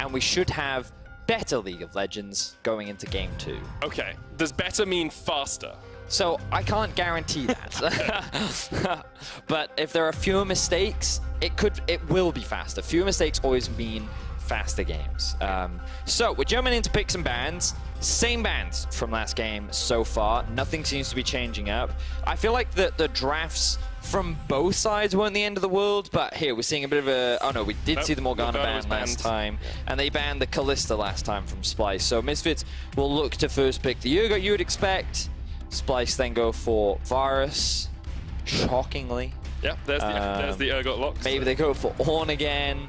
and we should have better League of Legends going into Game 2. Okay. Does better mean faster? So I can't guarantee that. But if there are fewer mistakes, it will be faster. Fewer mistakes always mean faster games. So we're jumping into picks and bans. Same bans from last game so far. Nothing seems to be changing up. I feel like the drafts from both sides weren't the end of the world, but here we're seeing a bit of a... Oh no, we did see the Morgana ban last time, and they banned the Kalista last time from Splyce. So Misfits will look to first pick the EULCS you would expect. Splyce then go for Varus, shockingly. Yeah, there's the EULCS locks. Maybe they go for Ornn again.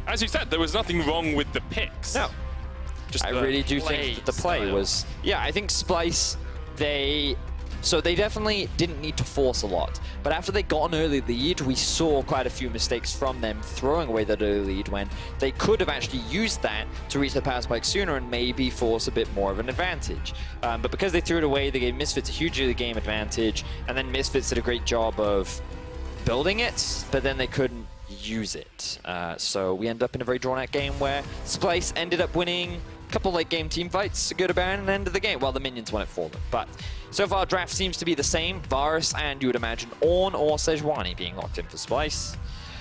As you said, there was nothing wrong with the picks. No. Just I really do think that the play was... Yeah, I think Splyce, So they definitely didn't need to force a lot. But after they got an early lead, we saw quite a few mistakes from them throwing away that early lead when they could have actually used that to reach the power spike sooner and maybe force a bit more of an advantage. But because they threw it away, they gave Misfits a huge early game advantage, and then Misfits did a great job of building it, but then they couldn't use it. So we end up in a very drawn-out game where Splyce ended up winning a couple late game team fights, a good Baron, and end of the game. Well, the minions won it for them. But so far, draft seems to be the same. Varus and you would imagine Ornn or Sejuani being locked in for Splyce.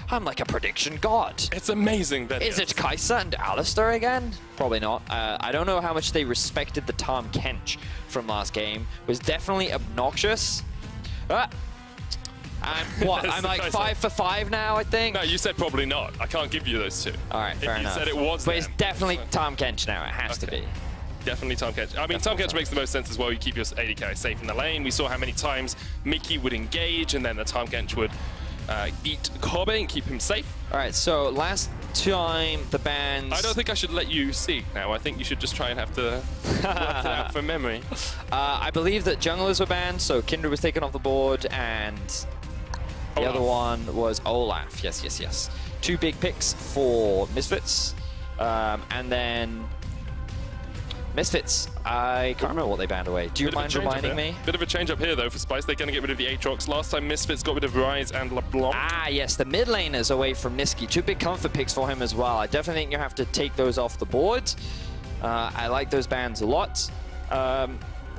I'm like a prediction god. It's amazing that Is it Kai'Sa and Alistar again? Probably not. I don't know how much they respected the Tahm Kench from last game. It was definitely obnoxious. I'm what? I'm like 5 for 5 now, I think. No, you said probably not. I can't give you those two. All right, fair enough. You said it was But it's definitely Tahm Kench now. It has to be. Definitely Tahm Kench. I mean, Tahm Kench makes the most sense as well. You keep your AD carry safe in the lane. We saw how many times Mickey would engage, and then the Tahm Kench would eat Kobe and keep him safe. All right, so last time the bans... I don't think I should let you see now. I think you should just try and have to work it out from memory. I believe that junglers were banned, so Kindred was taken off the board, and the other one was Olaf. Yes, yes, yes. 2 big picks for Misfits, and then Misfits, I can't remember what they banned away. Do you mind reminding me? Bit of a change up here, though, for Splyce. They're going to get rid of the Aatrox. Last time, Misfits got rid of Ryze and LeBlanc. Ah, yes, the mid laners away from Niski. 2 big comfort picks for him as well. I definitely think you have to take those off the board. I like those bans a lot.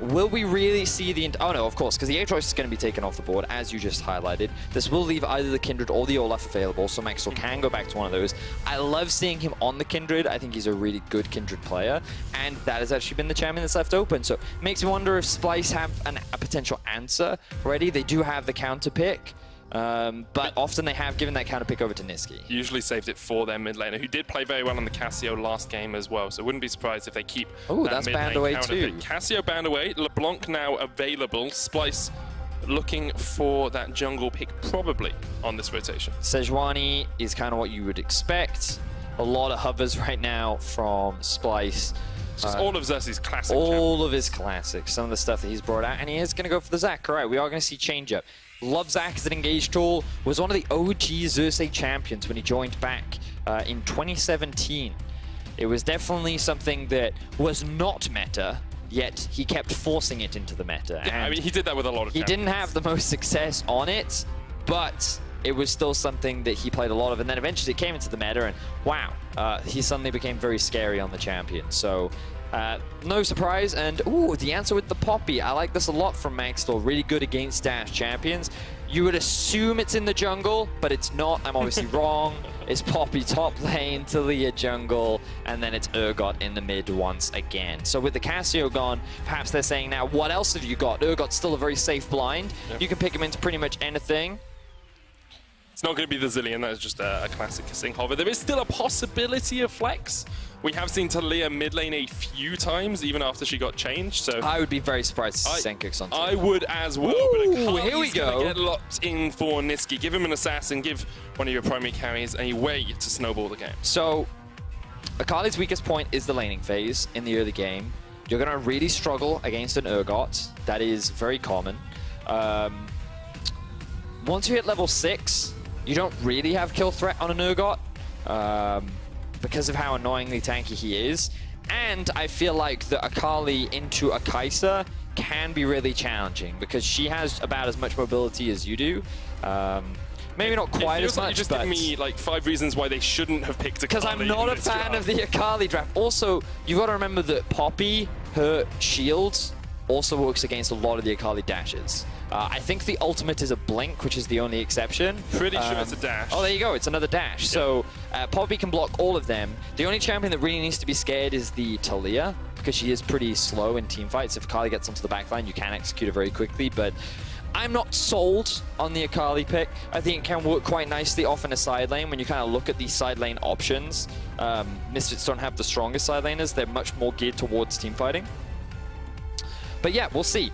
Will we really see the... Oh, no, of course, because the Aatrox is going to be taken off the board, as you just highlighted. This will leave either the Kindred or the Olaf available, so Maxwell can go back to one of those. I love seeing him on the Kindred. I think he's a really good Kindred player, and that has actually been the champion that's left open. So it makes me wonder if Splyce have a potential answer ready. They do have the counter pick. But often they have given that counter pick over to Niski. Usually saved it for their mid laner, who did play very well on the Cassio last game as well. So wouldn't be surprised if they keep that mid lane counter pick. Cassio banned away. LeBlanc now available. Splyce looking for that jungle pick probably on this rotation. Sejuani is kind of what you would expect. A lot of hovers right now from Splyce. Just all of Xerxes' classic. All of his classics. Some of the stuff that he's brought out. And he is going to go for the Zac. All right, we are going to see change up. Love Zac as an engage tool. Was one of the OG Xerxes champions when he joined back in 2017. It was definitely something that was not meta, yet he kept forcing it into the meta. Yeah, I mean, he did that with a lot of champions. He didn't have the most success on it, but it was still something that he played a lot of. And then eventually it came into the meta, and wow, he suddenly became very scary on the champion. So no surprise, and ooh, the answer with the Poppy. I like this a lot from Maxwell. Really good against Dash champions. You would assume it's in the jungle, but it's not. I'm obviously wrong. It's Poppy top lane, Talia jungle, and then it's Urgot in the mid once again. So with the Cassio gone, perhaps they're saying now, what else have you got? Urgot's still a very safe blind. Yep. You can pick him into pretty much anything. It's not going to be the Zillion, that is just a classic kissing hover. There is still a possibility of flex. We have seen Talia mid lane a few times, even after she got changed. So I would be very surprised to see Senkix on I would as well. Ooh, but here we go. Get locked in for Niski. Give him an assassin, give one of your primary carries a way to snowball the game. So Akali's weakest point is the laning phase in the early game. You're going to really struggle against an Urgot. That is very common. Once you hit level 6, you don't really have kill threat on an Urgot because of how annoyingly tanky he is. And I feel like the Akali into a Kai'Sa can be really challenging because she has about as much mobility as you do. Maybe not quite as much, you just give me like 5 reasons why they shouldn't have picked Akali. Because I'm not a fan of the Akali draft. Also, you got to remember that Poppy, her shields, also works against a lot of the Akali dashes. I think the ultimate is a blink, which is the only exception. Pretty sure it's a dash. Oh, there you go. It's another dash. Yep. So Poppy can block all of them. The only champion that really needs to be scared is the Taliyah, because she is pretty slow in team fights. If Akali gets onto the backline, you can execute her very quickly, but I'm not sold on the Akali pick. I think it can work quite nicely off in a side lane when you kind of look at these side lane options. Misfits don't have the strongest side laners. They're much more geared towards team fighting. But yeah, we'll see.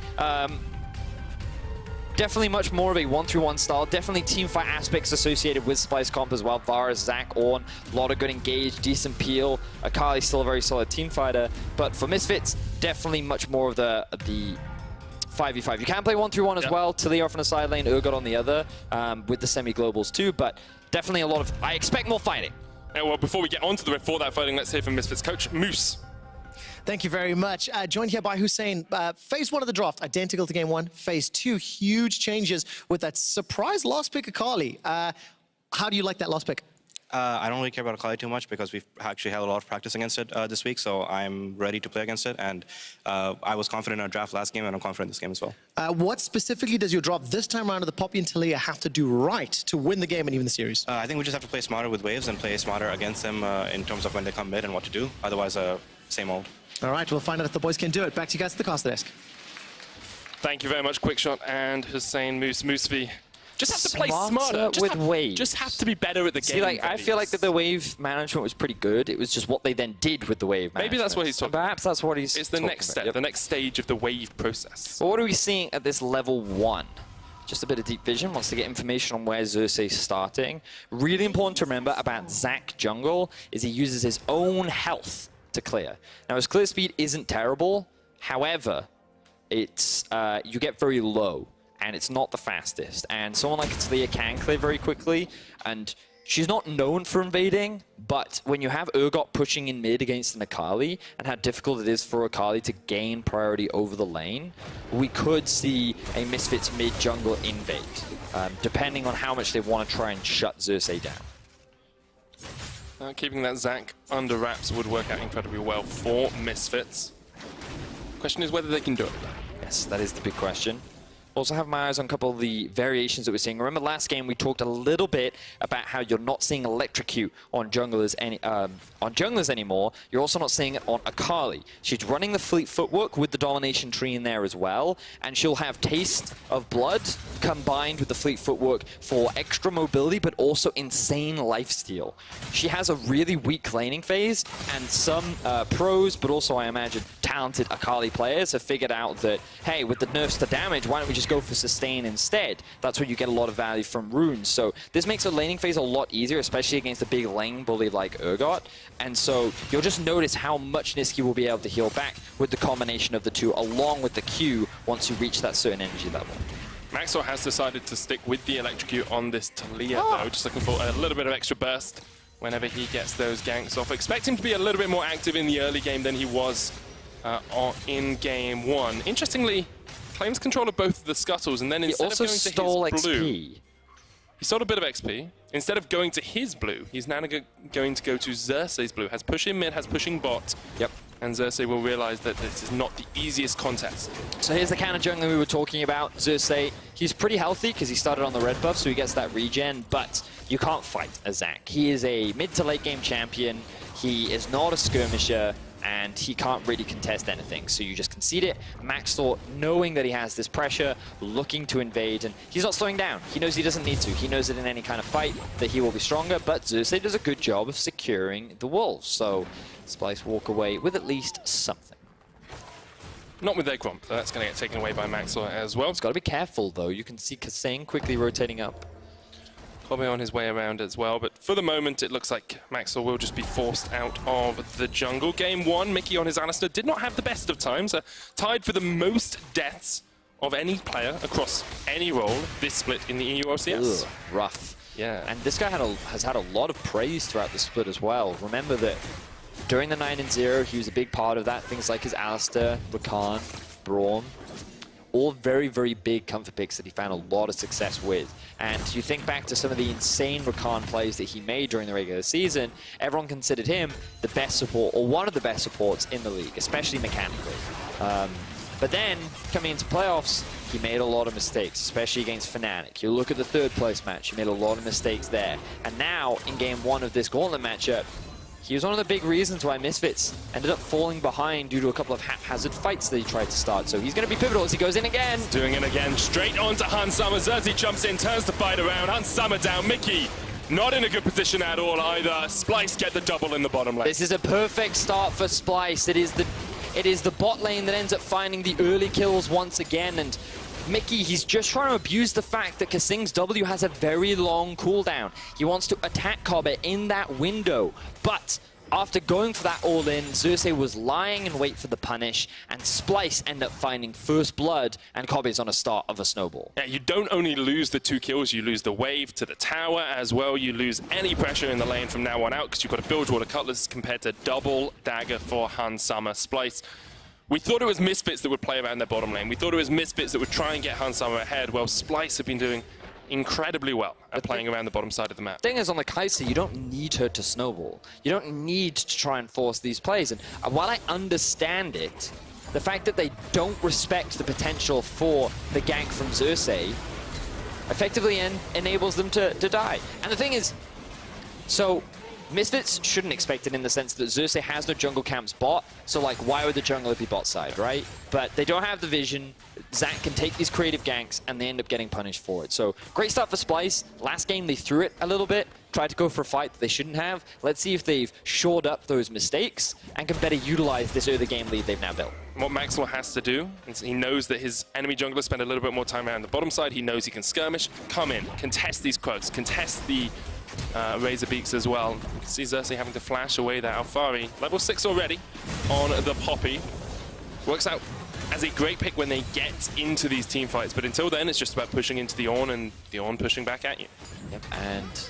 Definitely much more of a 1-3-1 style. Definitely team fight aspects associated with Splyce comp as well. Varus, Zac, Ornn, a lot of good engage, decent peel. Akali's still a very solid team fighter. But for Misfits, definitely much more of the 5v5. You can play 1-3-1 as well. Taliyah off on the side lane, Urgot on the other, with the semi-globals too. But definitely a lot of... I expect more fighting. Yeah, well, before we get on to the for that fighting, let's hear from Misfits coach, Moose. Thank you very much. Joined here by Hussein. Phase 1 of the draft, identical to game 1. Phase 2, huge changes with that surprise last pick, Akali. How do you like that last pick? I don't really care about Akali too much because we've actually had a lot of practice against it this week, so I'm ready to play against it. And I was confident in our draft last game, and I'm confident in this game as well. What specifically does your draft this time around of the Poppy and Taliyah have to do right to win the game and even the series? I think we just have to play smarter with waves and play smarter against them in terms of when they come mid and what to do. Otherwise, same old. All right, we'll find out if the boys can do it. Back to you guys at the caster desk. Thank you very much, Quickshot and Hussein Moose-V. Just have to play smarter with waves. Just have to be better at the game. See, like, I feel like that the wave management was pretty good. It was just what they then did with the wave management. Maybe that's what he's talking about. Perhaps that's what he's It's the next step, the next stage of the wave process. Well, what are we seeing at this level 1? Just a bit of deep vision, wants to get information on where Xerxes is starting. Really important to remember about Zac jungle is he uses his own health to clear. Now, his clear speed isn't terrible. However, it's you get very low, and it's not the fastest. And someone like Taliyah can clear very quickly, and she's not known for invading, but when you have Urgot pushing in mid against an Akali, and how difficult it is for Akali to gain priority over the lane, we could see a Misfits mid-jungle invade, depending on how much they want to try and shut Xerxes down. Keeping that Zac under wraps would work out incredibly well for Misfits. Question is whether they can do it. Yes, that is the big question. Also have my eyes on a couple of the variations that we're seeing. Remember last game we talked a little bit about how you're not seeing electrocute on junglers anymore. You're also not seeing it on Akali. She's running the fleet footwork with the domination tree in there as well, and she'll have taste of blood combined with the fleet footwork for extra mobility, but also insane lifesteal. She has a really weak laning phase, and some pros, but also I imagine talented Akali players have figured out that, hey, with the nerfs to damage, why don't we just go for sustain instead? That's where you get a lot of value from runes. So this makes a laning phase a lot easier, especially against a big lane bully like Urgot. And so you'll just notice how much Nisqy will be able to heal back with the combination of the two, along with the Q once you reach that certain energy level. Maxwell has decided to stick with the electrocute on this Taliyah though, just looking for a little bit of extra burst whenever he gets those ganks off. Expect him to be a little bit more active in the early game than he was in game 1. Interestingly, claims control of both of the scuttles, and then instead of going to his blue, he stole a bit of XP. Instead of going to his blue, he's now going to go to Xerxes' blue. Has push in mid, has pushing bot. Yep. And Xerxes will realize that this is not the easiest contest. So here's the counter jungler we were talking about. Xerxes, he's pretty healthy because he started on the red buff, so he gets that regen, but you can't fight a Zac. He is a mid to late game champion. He is not a skirmisher, and he can't really contest anything. So you just concede it. Maxwell, knowing that he has this pressure, looking to invade, and he's not slowing down. He knows he doesn't need to. He knows that in any kind of fight that he will be stronger, but Xerxes does a good job of securing the wolves. So Splyce walk away with at least something. Not with their Gromp. That's going to get taken away by Maxwell as well. He's got to be careful, though. You can see Kasane quickly rotating up. Probably on his way around as well, but for the moment it looks like Maxwell will just be forced out of the jungle. Game 1, Mickey on his Alistair did not have the best of times, tied for the most deaths of any player across any role this split in the EULCS. Ugh, rough. Yeah. And this guy has had a lot of praise throughout the split as well. Remember that during the 9-0, he was a big part of that. Things like his Alistair, Rakan, Braum. all very, very big comfort picks that he found a lot of success with. And you think back to some of the insane Rakan plays that he made during the regular season, everyone considered him the best support, or one of the best supports in the league, especially mechanically. But then, coming into playoffs, he made a lot of mistakes, especially against Fnatic. You look at the third place match, he made a lot of mistakes there. And now, in game 1 of this Gauntlet matchup, he was one of the big reasons why Misfits ended up falling behind due to a couple of haphazard fights that he tried to start. So he's going to be pivotal as he goes in again. Doing it again, straight onto HunSummer. Xerxes jumps in, turns the fight around. HunSummer down, Mickey not in a good position at all either. Splyce get the double in the bottom lane. This is a perfect start for Splyce. It is the bot lane that ends up finding the early kills once again, and Mickey, he's just trying to abuse the fact that Kasing's W has a very long cooldown. He wants to attack Kobe in that window, but after going for that all-in, Xerxes was lying in wait for the punish, and Splyce end up finding first blood, and Kobe's on a start of a snowball. Yeah, you don't only lose the 2 kills, you lose the wave to the tower as well. You lose any pressure in the lane from now on out, because you've got a Bilgewater Cutlass compared to double dagger for HunSummer. Splyce, we thought it was Misfits that would play around their bottom lane. We thought it was Misfits that would try and get HunSummer ahead. Well, Splyce have been doing incredibly well at playing around the bottom side of the map. The thing is, on the Kai'Sa, you don't need her to snowball. You don't need to try and force these plays. And while I understand it, the fact that they don't respect the potential for the gank from Xerxes effectively enables them to die. And the thing is, so Misfits shouldn't expect it in the sense that Xerxes has no jungle camps bot, so like, why would the jungler be bot side, right? But they don't have the vision. Zac can take these creative ganks, and they end up getting punished for it. So, great start for Splyce. Last game, they threw it a little bit, tried to go for a fight that they shouldn't have. Let's see if they've shored up those mistakes and can better utilize this early game lead they've now built. What Maxwell has to do is he knows that his enemy jungler spend a little bit more time around the bottom side. He knows he can skirmish, come in, contest these quirks, contest the Razor Beaks as well. You can see Xerxes having to flash away that Alfari. Level 6 already on the Poppy. Works out as a great pick when they get into these team fights, but until then it's just about pushing into the Ornn and the Ornn pushing back at you. Yep, and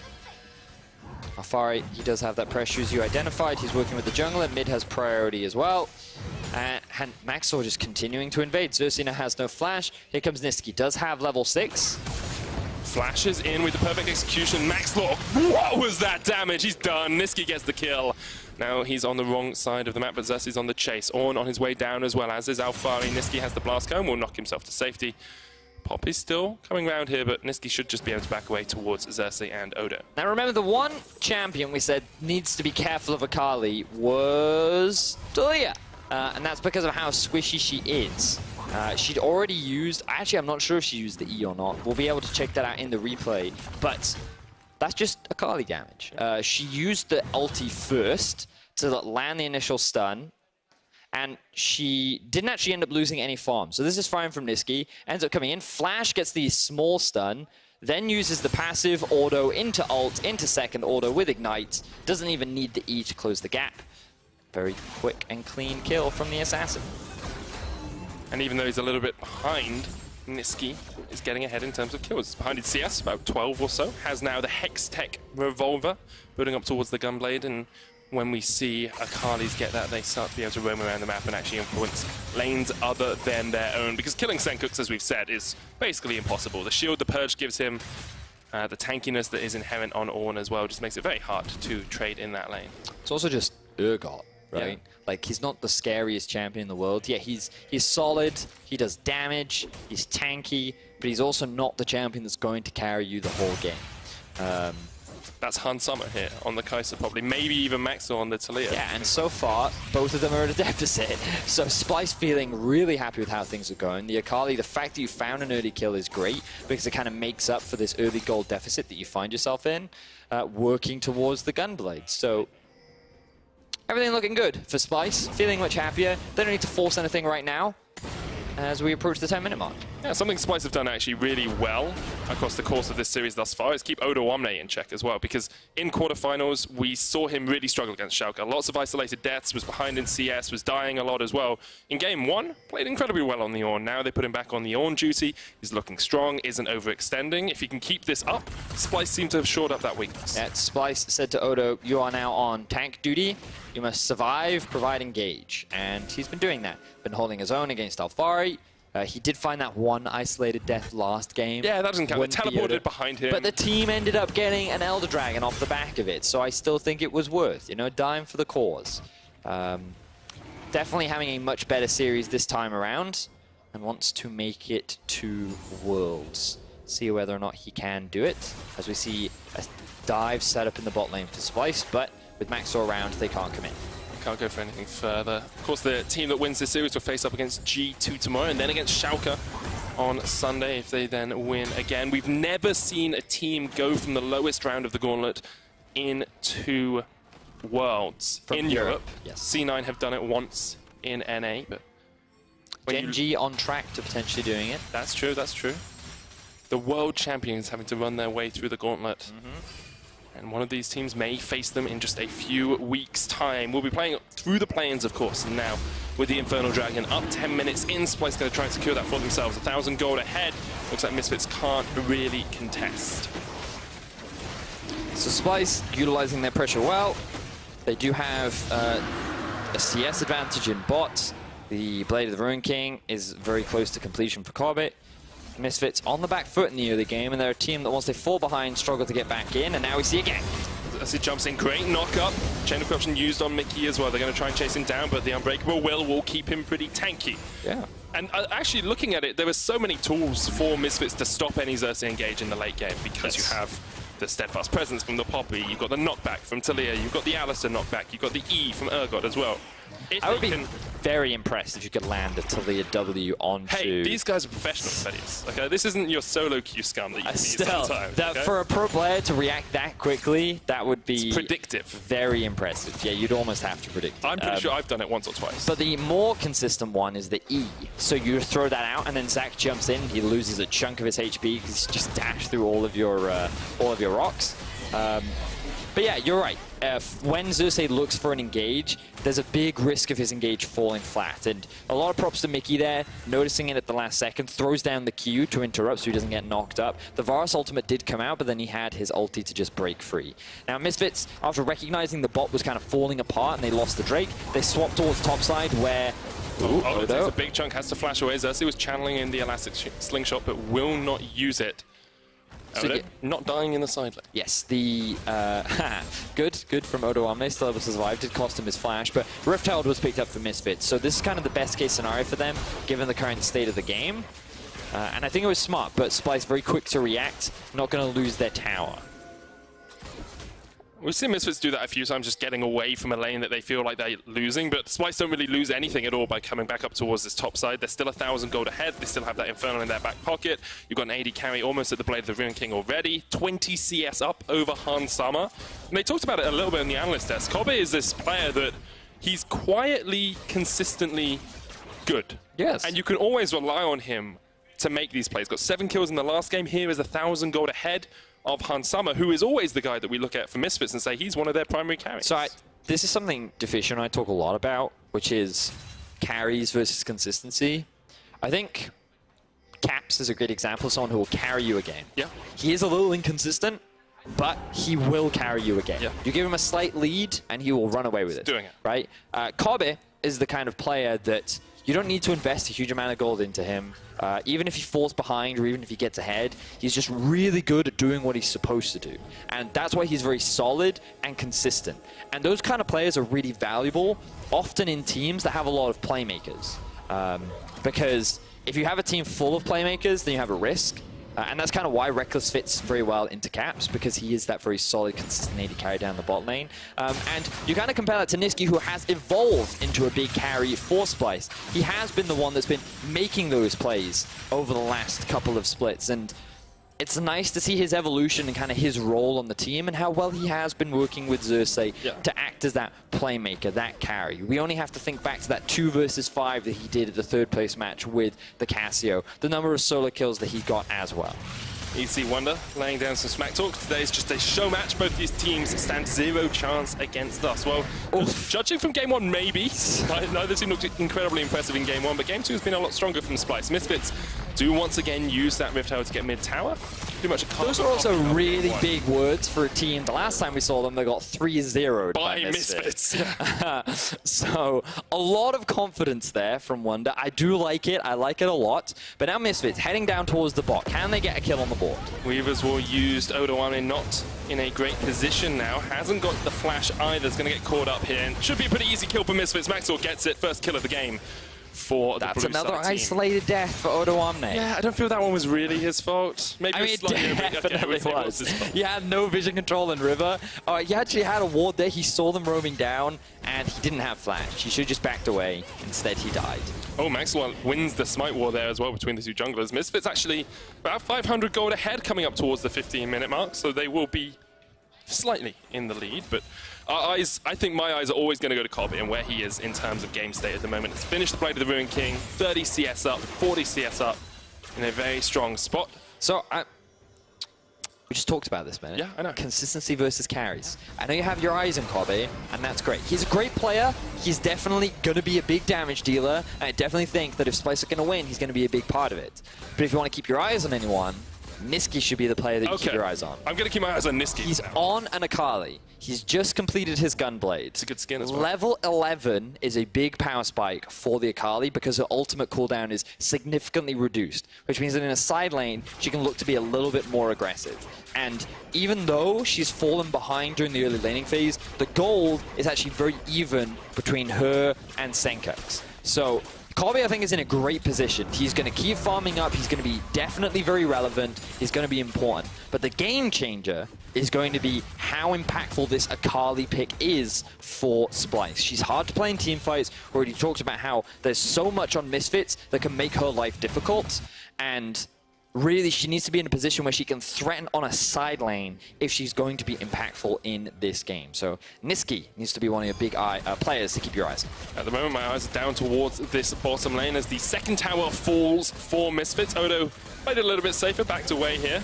Alfari, he does have that pressure as you identified. He's working with the jungler. Mid has priority as well. And Maxwell just continuing to invade. Xerxes now has no flash. Here comes Niski. Does have level 6. Flashes in with the perfect execution. Maxwell, what was that damage? He's done. Niski gets the kill. Now he's on the wrong side of the map, but Xerxes on the chase. Ornn on his way down as well, as is Alfari. Niski has the blast cone, will knock himself to safety. Poppy's still coming around here, but Niski should just be able to back away towards Xerxes and Odo. Now remember, the one champion we said needs to be careful of Akali was Dalia. And that's because of how squishy she is. She'd already used, actually I'm not sure if she used the E or not. We'll be able to check that out in the replay, but that's just Akali damage. She used the ulti first to land the initial stun, and she didn't actually end up losing any farm. So this is fine from Niski. Ends up coming in, Flash gets the small stun, then uses the passive auto into ult, into second auto with Ignite. Doesn't even need the E to close the gap. Very quick and clean kill from the assassin. And even though he's a little bit behind, Niski is getting ahead in terms of kills. He's behind in CS, about 12 or so. Has now the Hex Tech Revolver, building up towards the Gunblade. And when we see Akali's get that, they start to be able to roam around the map and actually influence lanes other than their own. Because killing Senkux, as we've said, is basically impossible. The shield the Purge gives him, the tankiness that is inherent on Ornn as well, just makes it very hard to trade in that lane. It's also just Urgot, right? Yeah. Like, he's not the scariest champion in the world. Yeah, he's solid, he does damage, he's tanky, but he's also not the champion that's going to carry you the whole game. That's HunSummer here on the Kai'Sa, probably. Maybe even Maxwell on the Talia. Yeah, and so far, both of them are at a deficit. So Splyce feeling really happy with how things are going. The Akali, the fact that you found an early kill is great, because it kind of makes up for this early gold deficit that you find yourself in, working towards the Gunblade. So everything looking good for Splyce, feeling much happier. They don't need to force anything right now as we approach the 10-minute mark. Yeah, something Splyce have done actually really well across the course of this series thus far is keep Odo Omne in check as well, because in quarterfinals we saw him really struggle against Schalke. Lots of isolated deaths, was behind in CS, was dying a lot as well. In game 1, played incredibly well on the Ornn. Now they put him back on the Ornn duty. He's looking strong, isn't overextending. If he can keep this up, Splyce seems to have shored up that weakness. Yeah, Splyce said to Odo, you are now on tank duty. You must survive, provide, engage. And he's been doing that. Been holding his own against Alfari. He did find that one isolated death last game. Yeah, that doesn't count. They teleported behind him. But the team ended up getting an Elder Dragon off the back of it, so I still think it was worth, you know, dying for the cause. Definitely having a much better series this time around, and wants to make it to Worlds. See whether or not he can do it, as we see a dive set up in the bot lane for Splyce, but with Maxor around, they can't come in. Can't go for anything further. Of course, the team that wins this series will face up against G2 tomorrow, and then against Schalke on Sunday if they then win again. We've never seen a team go from the lowest round of the gauntlet into Worlds in Europe. Yes. C9 have done it once in NA, but Genji on track to potentially doing it. That's true, that's true. The world champions having to run their way through the gauntlet. And one of these teams may face them in just a few weeks' time. We'll be playing through the play-ins, of course, and now with the Infernal Dragon up 10 minutes in, Splyce going to try and secure that for themselves. 1,000 gold ahead. Looks like Misfits can't really contest. So Splyce utilizing their pressure well. They do have a CS advantage in bot. The Blade of the Ruin King is very close to completion for Corbett. Misfits on the back foot in the early game, and they're a team that once they fall behind struggle to get back in, and now we see again. As he jumps in, great knock-up. Chain of Corruption used on Mickey as well. They're going to try and chase him down, but the Unbreakable will keep him pretty tanky. Yeah. And actually looking at it, there were so many tools for Misfits to stop any Xerxes engage in the late game, because you have the Steadfast Presence from the Poppy, you've got the knockback from Talia, you've got the Alistair knockback, you've got the E from Urgot as well. I would be very impressed if you could land a Talia W onto... Hey, these guys are professionals, buddies. Okay, this isn't your solo Q scum that you see sometimes. Okay? For a pro player to react that quickly, that would be... It's predictive. Very impressive. Yeah, you'd almost have to predict it. I'm pretty sure I've done it once or twice. But the more consistent one is the E. So you throw that out, and then Zach jumps in, he loses a chunk of his HP because he's just dashed through all of your rocks. But yeah, you're right. When Xerxes looks for an engage, there's a big risk of his engage falling flat. And a lot of props to Mickey there, noticing it at the last second, throws down the Q to interrupt so he doesn't get knocked up. The Varus ultimate did come out, but then he had his ulti to just break free. Now Misfits, after recognizing the bot was kind of falling apart and they lost the Drake, they swapped towards topside where... Oh, there's a big chunk, has to flash away. Xerxes was channeling in the Elastic Slingshot, but will not use it. So not dying in the side lane. Yes, the good from Odo Omne, still able to survive, did cost him his flash, but Rift Herald was picked up for Misfits, so this is kind of the best case scenario for them, given the current state of the game. And I think it was smart, but Splyce very quick to react, not going to lose their tower. We've seen Misfits do that a few times, just getting away from a lane that they feel like they're losing, but Splyce don't really lose anything at all by coming back up towards this top side. They're still 1,000 gold ahead. They still have that Infernal in their back pocket. You've got an AD carry almost at the Blade of the Ruin King already. 20 CS up over Hans Summer. And they talked about it a little bit in the analyst desk. Kobe is this player that he's quietly, consistently good. Yes. And you can always rely on him to make these plays. Got 7 kills in the last game. Here is 1,000 gold ahead of Hans Summer, who is always the guy that we look at for Misfits and say he's one of their primary carries. So this is something Defition and I talk a lot about, which is carries versus consistency. I think Caps is a great example of someone who will carry you a game. Yeah. He is a little inconsistent, but he will carry you a game. Yeah. You give him a slight lead and he will run away with it. Doing it. Right? Kobe is the kind of player that you don't need to invest a huge amount of gold into him. Even if he falls behind or even if he gets ahead, he's just really good at doing what he's supposed to do. And that's why he's very solid and consistent. And those kind of players are really valuable, often in teams that have a lot of playmakers. Because if you have a team full of playmakers, then you have a risk. And that's kind of why Reckless fits very well into Caps, because he is that very solid, consistent AD carry down the bot lane. And you kind of compare that to Niski, who has evolved into a big carry for Splyce. He has been the one that's been making those plays over the last couple of splits. And it's nice to see his evolution and kind of his role on the team and how well he has been working with Xerxes to act as that playmaker, that carry. We only have to think back to that 2 versus 5 that he did at the 3rd place match with the Casio, the number of solo kills that he got as well. EC Wonder laying down some smack talk. Today is just a show match. Both these teams stand 0 chance against us. Well, judging from game 1, maybe. Neither team looked incredibly impressive in game 1, but game 2 has been a lot stronger from Splyce. Misfits do once again use that Rift Tower to get mid tower. Pretty much a Those are also really big words for a team. The last time we saw them, they got 3-0'd by Misfits. So a lot of confidence there from Wonder. I do like it. I like it a lot. But now Misfits heading down towards the bot. Can they get a kill on the board? Weavers will use Odoame not in a great position now. Hasn't got the flash either. Is going to get caught up here. And should be a pretty easy kill for Misfits. Maxwell gets it. First kill of the game for the That's blue another side team. Isolated death for Odoame. Yeah, I don't feel that one was really his fault. Maybe I mean, it definitely was. His fault. He had no vision control in River. He actually had a ward there. He saw them roaming down, and he didn't have flash. He should have just backed away. Instead, he died. Oh, Maxwell wins the smite war there as well between the two junglers. Misfits actually about 500 gold ahead coming up towards the 15-minute mark, so they will be slightly in the lead, but our eyes, I think my eyes are always going to go to Kobe and where he is in terms of game state at the moment. It's finished the play to the Ruined King, 30 CS up, 40 CS up, in a very strong spot. So, we just talked about this, man. Yeah, I know. Consistency versus carries. I know you have your eyes on Kobe, and that's great. He's a great player. He's definitely going to be a big damage dealer, and I definitely think that if Splyce is going to win, he's going to be a big part of it. But if you want to keep your eyes on anyone, Niski should be the player that you keep your eyes on. I'm going to keep my eyes on Niski. He's on an Akali. He's just completed his Gunblade. It's a good skin as well. Level 11 is a big power spike for the Akali because her ultimate cooldown is significantly reduced, which means that in a side lane, she can look to be a little bit more aggressive. And even though she's fallen behind during the early laning phase, the gold is actually very even between her and Senkux. So Kobe, I think, is in a great position. He's going to keep farming up. He's going to be definitely very relevant. He's going to be important. But the game changer is going to be how impactful this Akali pick is for Splyce. She's hard to play in team fights. We already talked about how there's so much on Misfits that can make her life difficult. And really, she needs to be in a position where she can threaten on a side lane if she's going to be impactful in this game. So Niski needs to be one of your big players to keep your eyes on. At the moment, my eyes are down towards this bottom lane as the second tower falls for Misfits. Odo played it a little bit safer, backed away here.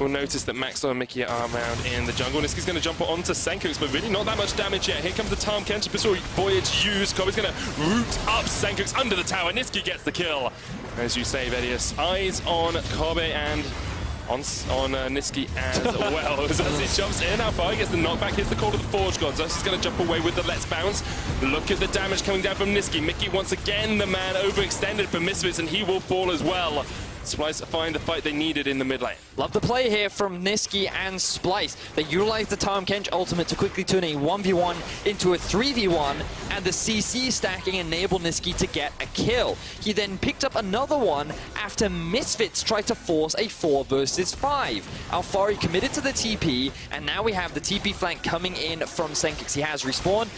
We'll notice that Maxwell and Mickey are around in the jungle. Niski's going to jump onto Senkux, but really not that much damage yet. Here comes the Tahm Kench pistol Voyage used. Kobe's going to root up Senkux under the tower. Niski gets the kill. As you say, Vedius, eyes on Kobe and on Niski as well. As he jumps in, how far he gets the knockback, hits the call of the Forge Gods. He's going to jump away with the Let's Bounce. Look at the damage coming down from Niski. Mickey once again, the man overextended for Misfits, and he will fall as well. Splyce find the fight they needed in the mid lane. Love the play here from Niski and Splyce. They utilized the Tahm Kench ultimate to quickly turn a 1v1 into a 3v1, and the CC stacking enabled Niski to get a kill. He then picked up another one after Misfits tried to force a 4 versus 5. Alfari committed to the TP, and now we have the TP flank coming in from Senkux. He has respawned.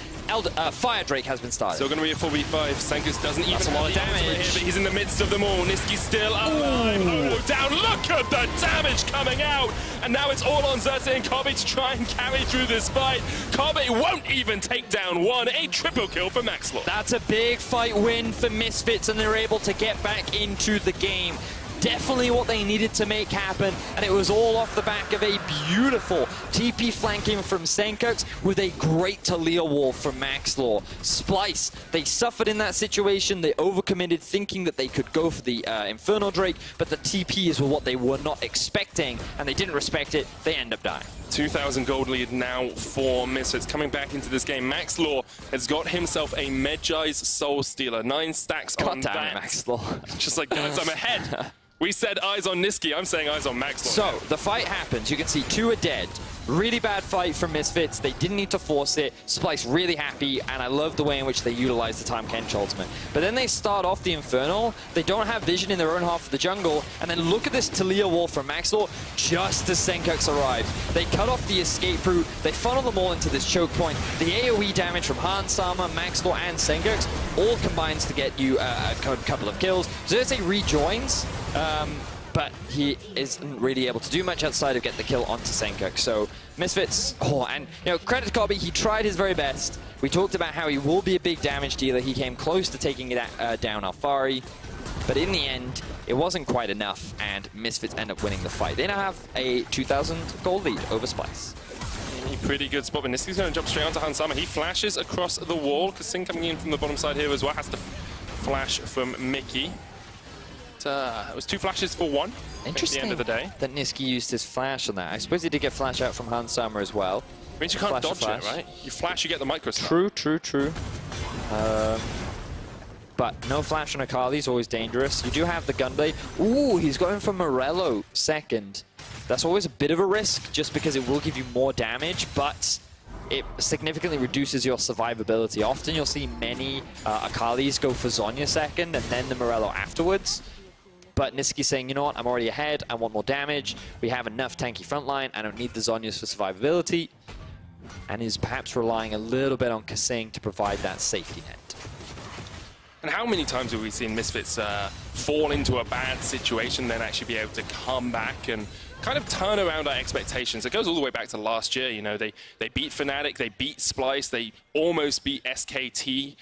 Fire Drake has been started. Still going to be a 4v5. Senkux doesn't even have a lot of damage here, but he's in the midst of them all. Niski's still alive. Oh, down. Look at the damage coming out. And now it's all on Xerxes and Kobe to try and carry through this fight. Kobe won't even take down one. A triple kill for Maxwell. That's a big fight win for Misfits, and they're able to get back into the game. Definitely what they needed to make happen, and it was all off the back of a beautiful TP flanking from Senkux with a great Talia wall from Maxlaw. Splyce, they suffered in that situation. They overcommitted, thinking that they could go for the Infernal Drake, but the TPs were what they were not expecting, and they didn't respect it. They end up dying. 2,000 gold lead now for Misfits. Coming back into this game, Maxlaw has got himself a Medjai's Soul Stealer. 9 stacks on that. Maxlaw. Just like, guys, I'm ahead. We said eyes on Niski, I'm saying eyes on Maxlaw. So, the fight happens. You can see 2 are dead. Really bad fight from Misfits. They didn't need to force it. Splyce really happy, and I love the way in which they utilize the Tahm Kench ultimate. But then they start off the Infernal. They don't have vision in their own half of the jungle, and then look at this Talia wall from Maxlaw just as Senkux arrives. They cut off the escape route. They funnel them all into this choke point. The AoE damage from Han Sama, Maxlaw, and Senkux all combines to get you a couple of kills. Xerxes rejoins, but he isn't really able to do much outside of get the kill onto Senkux. So Misfits, and credit to Kobe, he tried his very best. We talked about how he will be a big damage dealer. He came close to taking it down Alfari, but in the end, it wasn't quite enough, and Misfits end up winning the fight. They now have a 2,000 gold lead over Splyce. Pretty good spot, but Niski's going to jump straight onto Hansama. He flashes across the wall. Kassin coming in from the bottom side here as well. Has to flash from Mickey it was 2 flashes for 1. Interesting at the end of the day. that Nisqy used his flash on that. I suppose he did get flash out from Hansama as well. Means you can't dodge it, right? You flash, you get the micro stun. True. But no flash on Akali is always dangerous. You do have the Gunblade. Ooh, he's going for Morello second. That's always a bit of a risk, just because it will give you more damage, but it significantly reduces your survivability. Often you'll see many Akalis go for Zhonya second and then the Morello afterwards. But Nisqy saying, you know what, I'm already ahead, I want more damage. We have enough tanky frontline, I don't need the Zhonyas for survivability. And is perhaps relying a little bit on Kasing to provide that safety net. And how many times have we seen Misfits fall into a bad situation, then actually be able to come back and kind of turn around our expectations? It goes all the way back to last year. You know, they beat Fnatic, they beat Splyce, they almost beat SKT.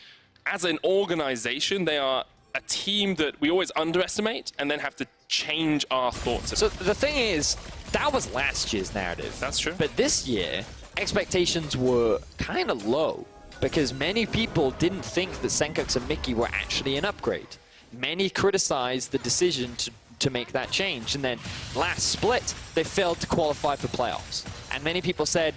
As an organization, they are a team that we always underestimate and then have to change our thoughts about. So the thing is, that was last year's narrative. That's true. But this year, expectations were kind of low, because many people didn't think that Senkux and Mickey were actually an upgrade. Many criticized the decision to make that change, and then last split, they failed to qualify for playoffs. And many people said,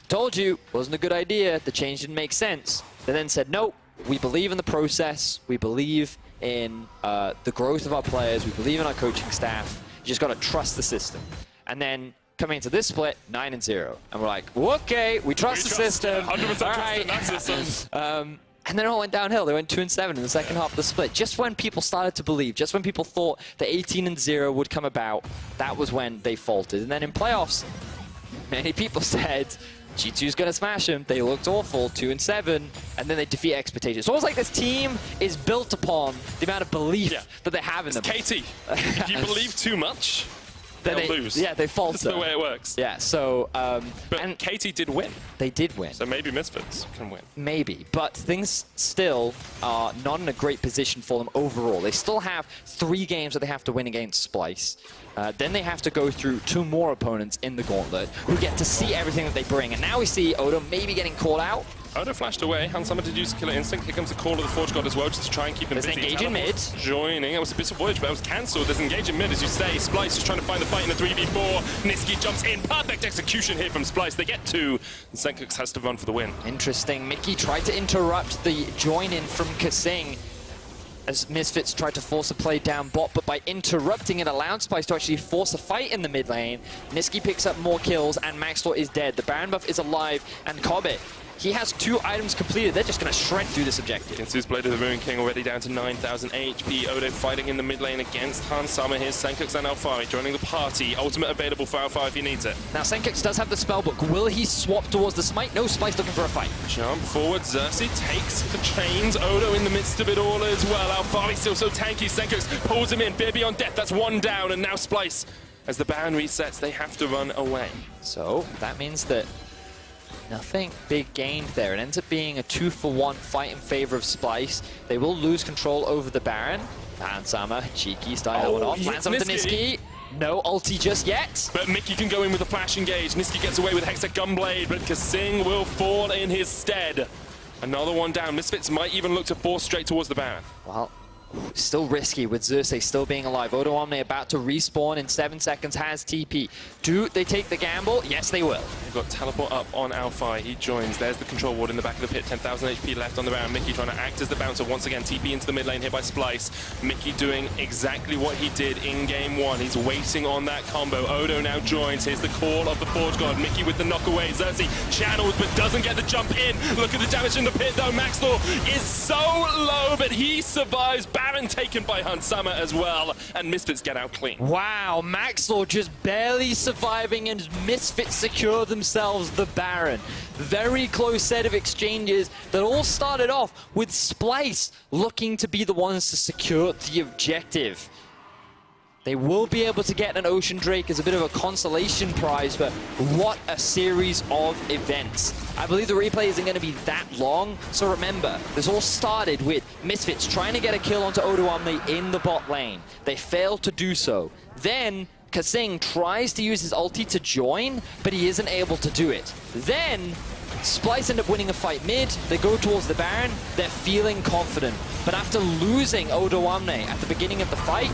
told you, wasn't a good idea, the change didn't make sense. They then said, nope, we believe in the process, we believe in the growth of our players, we believe in our coaching staff, you just got to trust the system. And then coming into this split, 9-0. And we're like, okay, we trust the system. 100% all right. trust in that system. And then it all went downhill. They went 2-7 in the second half of the split. Just when people started to believe, just when people thought that 18-0 would come about, that was when they faltered. And then in playoffs, many people said, G2's going to smash them. They looked awful, 2-7, and then they defeat expectations. It's almost like this team is built upon the amount of belief that they have in them. Katie, if you believe too much, they'll lose. Yeah, they falter. That's the way it works. Yeah, so... but Katie did win. They did win. So maybe Misfits can win. Maybe, but things still are not in a great position for them overall. They still have 3 games that they have to win against Splyce. Then they have to go through 2 more opponents in the gauntlet who get to see everything that they bring. And now we see Odo maybe getting caught out. Odo flashed away. Hansama did use Killer Instinct. Here comes the call of the Forge God as well, just to try and keep them busy. There's engage in mid. Joining. It was a bit of voyage, but it was cancelled. There's engage in mid, as you say. Splyce is trying to find the fight in the 3v4. Nisqy jumps in. Perfect execution here from Splyce. They get 2. And Senkux has to run for the win. Interesting. Mickey tried to interrupt the join-in from Kasing as Misfits tried to force a play down bot, but by interrupting it allowed Splyce to actually force a fight in the mid lane. Nisqy picks up more kills and Maxtor is dead. The Baron buff is alive, and Cobbett, he has 2 items completed. They're just going to shred through this objective. Kinsu's Blade of the Ruin King already down to 9,000 HP. Odo fighting in the mid lane against Hansama. Here's Senkux and Alphari joining the party. Ultimate available for Alphari if he needs it. Now Senkux does have the spellbook. Will he swap towards the smite? No, Splyce looking for a fight. Jump forward, Xerxes takes the chains. Odo in the midst of it all as well. Alphari still so tanky. Senkux pulls him in. Beer Beyond Death, that's 1 down, and now Splyce, as the Baron resets, they have to run away. So that means that nothing big gained there. It ends up being a 2-for-1 fight in favor of Splyce. They will lose control over the Baron. Hansama, cheeky, starting that one off. Lands up to Nisqy. No ulti just yet. But Mickey can go in with a flash engage. Nisqy gets away with Hexa Gunblade, but Kasing will fall in his stead. Another one down. Misfits might even look to force straight towards the Baron. Well, still risky with Xerxes still being alive. Odo Omni about to respawn in 7 seconds, has TP. Do they take the gamble? Yes, they will. They've got teleport up on Alphari. He joins. There's the control ward in the back of the pit. 10,000 HP left on the round. Mickey trying to act as the bouncer once again. TP into the mid lane here by Splyce. Mickey doing exactly what he did in game 1. He's waiting on that combo. Odo now joins. Here's the call of the Forge God. Mickey with the knockaway. Xerxes channels but doesn't get the jump in. Look at the damage in the pit though. Maxlaw is so low, but he survives. Baron taken by Hansama as well, and Misfits get out clean. Wow, Maxlaw just barely surviving, and Misfits secure themselves the Baron. Very close set of exchanges that all started off with Splyce looking to be the ones to secure the objective. They will be able to get an Ocean Drake as a bit of a consolation prize, but what a series of events. I believe the replay isn't going to be that long, so remember, this all started with Misfits trying to get a kill onto Odo Omni in the bot lane. They failed to do so. Then Kasing tries to use his ulti to join, but he isn't able to do it. Then Splyce end up winning a fight mid, they go towards the Baron, they're feeling confident. But after losing Odoamne at the beginning of the fight,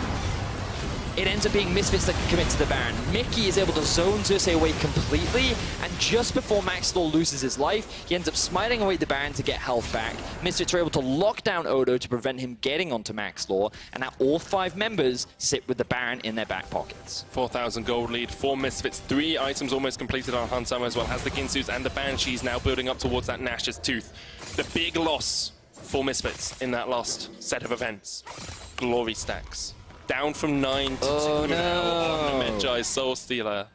it ends up being Misfits that can commit to the Baron. Mickey is able to zone Xerxes away completely, and just before Maxlor loses his life, he ends up smiting away the Baron to get health back. Misfits are able to lock down Odo to prevent him getting onto Maxlor, and now all 5 members sit with the Baron in their back pockets. 4,000 gold lead for Misfits. 3 items almost completed on Hansama as well. Has the Ginsus and the Banshees now building up towards that Nash's Tooth. The big loss for Misfits in that last set of events. Glory stacks. Down from 9 to 2 now on the Medjai Soul Stealer.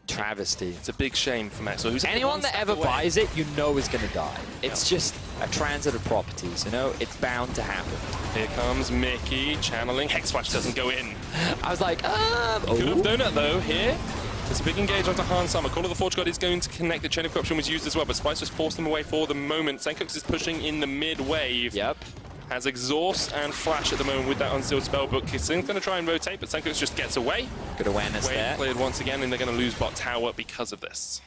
Travesty. It's a big shame for Maxwell. Who's anyone that ever buys it, you know is going to die. It's just a transit of properties, you know? It's bound to happen. Here comes Mickey channeling. Hex Flash doesn't go in. I was like, Could have donut though here. There's a big engage onto Hansama. Call of the Forge God is going to connect. The Chain of Corruption was used as well, but Splyce just forced them away for the moment. Senkux is pushing in the mid wave. Yep. Has Exhaust and Flash at the moment with that unsealed spellbook. He's going to try and rotate, but Senkux just gets away. Good awareness Wave there. Cleared once again, and they're going to lose bot tower because of this.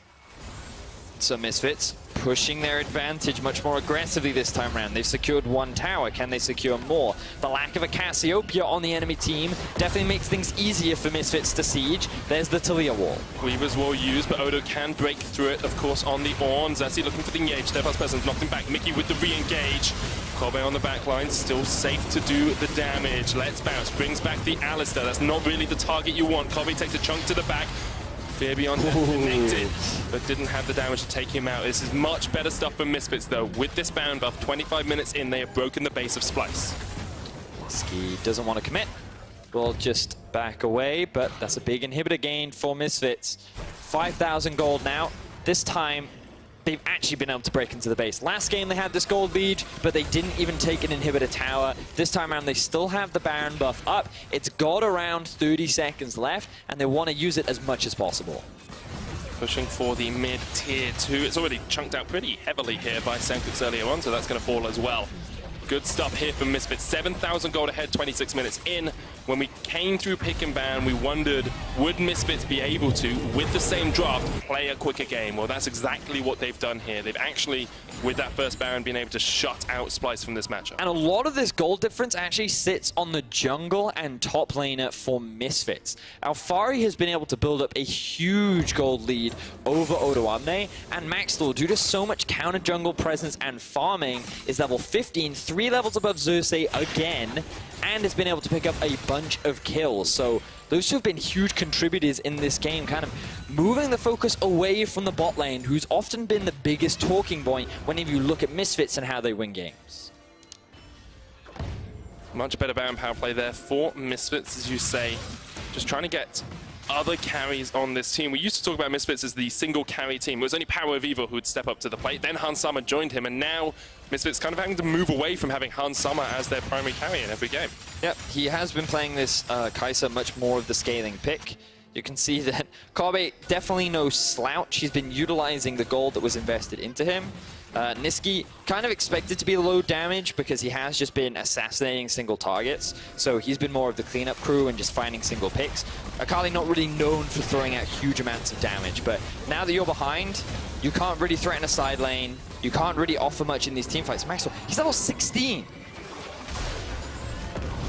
So Misfits pushing their advantage much more aggressively this time around. They've secured 1 tower. Can they secure more? The lack of a Cassiopeia on the enemy team definitely makes things easier for Misfits to siege. There's the Talia wall. Weaver's wall used, but Odo can break through it, of course, on the Ornn. Zessi looking for the engage. Steadfast Presence knocked him back. Mickey with the re-engage. Kobe on the back line, still safe to do the damage. Let's bounce. Brings back the Alistair. That's not really the target you want. Kobe takes a chunk to the back. Fear Beyond connected, but didn't have the damage to take him out. This is much better stuff for Misfits, though. With this Baron buff, 25 minutes in, they have broken the base of Splyce. Ski doesn't want to commit. Will just back away, but that's a big inhibitor gain for Misfits. 5,000 gold now. This time, they've actually been able to break into the base. Last game they had this gold lead, but they didn't even take an inhibitor tower. This time around they still have the Baron buff up. It's got around 30 seconds left, and they want to use it as much as possible. Pushing for the mid-tier 2. It's already chunked out pretty heavily here by Senkux earlier on, so that's going to fall as well. Good stuff here from Misfits. 7,000 gold ahead, 26 minutes in. When we came through pick and ban, we wondered, would Misfits be able to, with the same draft, play a quicker game? Well, that's exactly what they've done here. They've actually, with that first Baron, been able to shut out Splyce from this matchup. And a lot of this gold difference actually sits on the jungle and top laner for Misfits. Alfari has been able to build up a huge gold lead over Odoamne, and Maxlor, due to so much counter jungle presence and farming, is level 15, 3 levels above Xerxes again, and has been able to pick up a bunch of kills. So those two have been huge contributors in this game, kind of moving the focus away from the bot lane, who's often been the biggest talking point whenever you look at Misfits and how they win games. Much better Baron power play there for Misfits, as you say. Just trying to get other carries on this team. We used to talk about Misfits as the single carry team. It was only Power of Evil who would step up to the plate. Then Hansama joined him, and now Misfits kind of having to move away from having Hansama as their primary carry in every game. Yep, he has been playing this Kai'Sa much more of the scaling pick. You can see that Kobe, definitely no slouch. He's been utilizing the gold that was invested into him. Niski, kind of expected to be low damage because he has just been assassinating single targets. So he's been more of the cleanup crew and just finding single picks. Akali not really known for throwing out huge amounts of damage, but now that you're behind, you can't really threaten a side lane. You can't really offer much in these teamfights. Maxwell, he's level 16.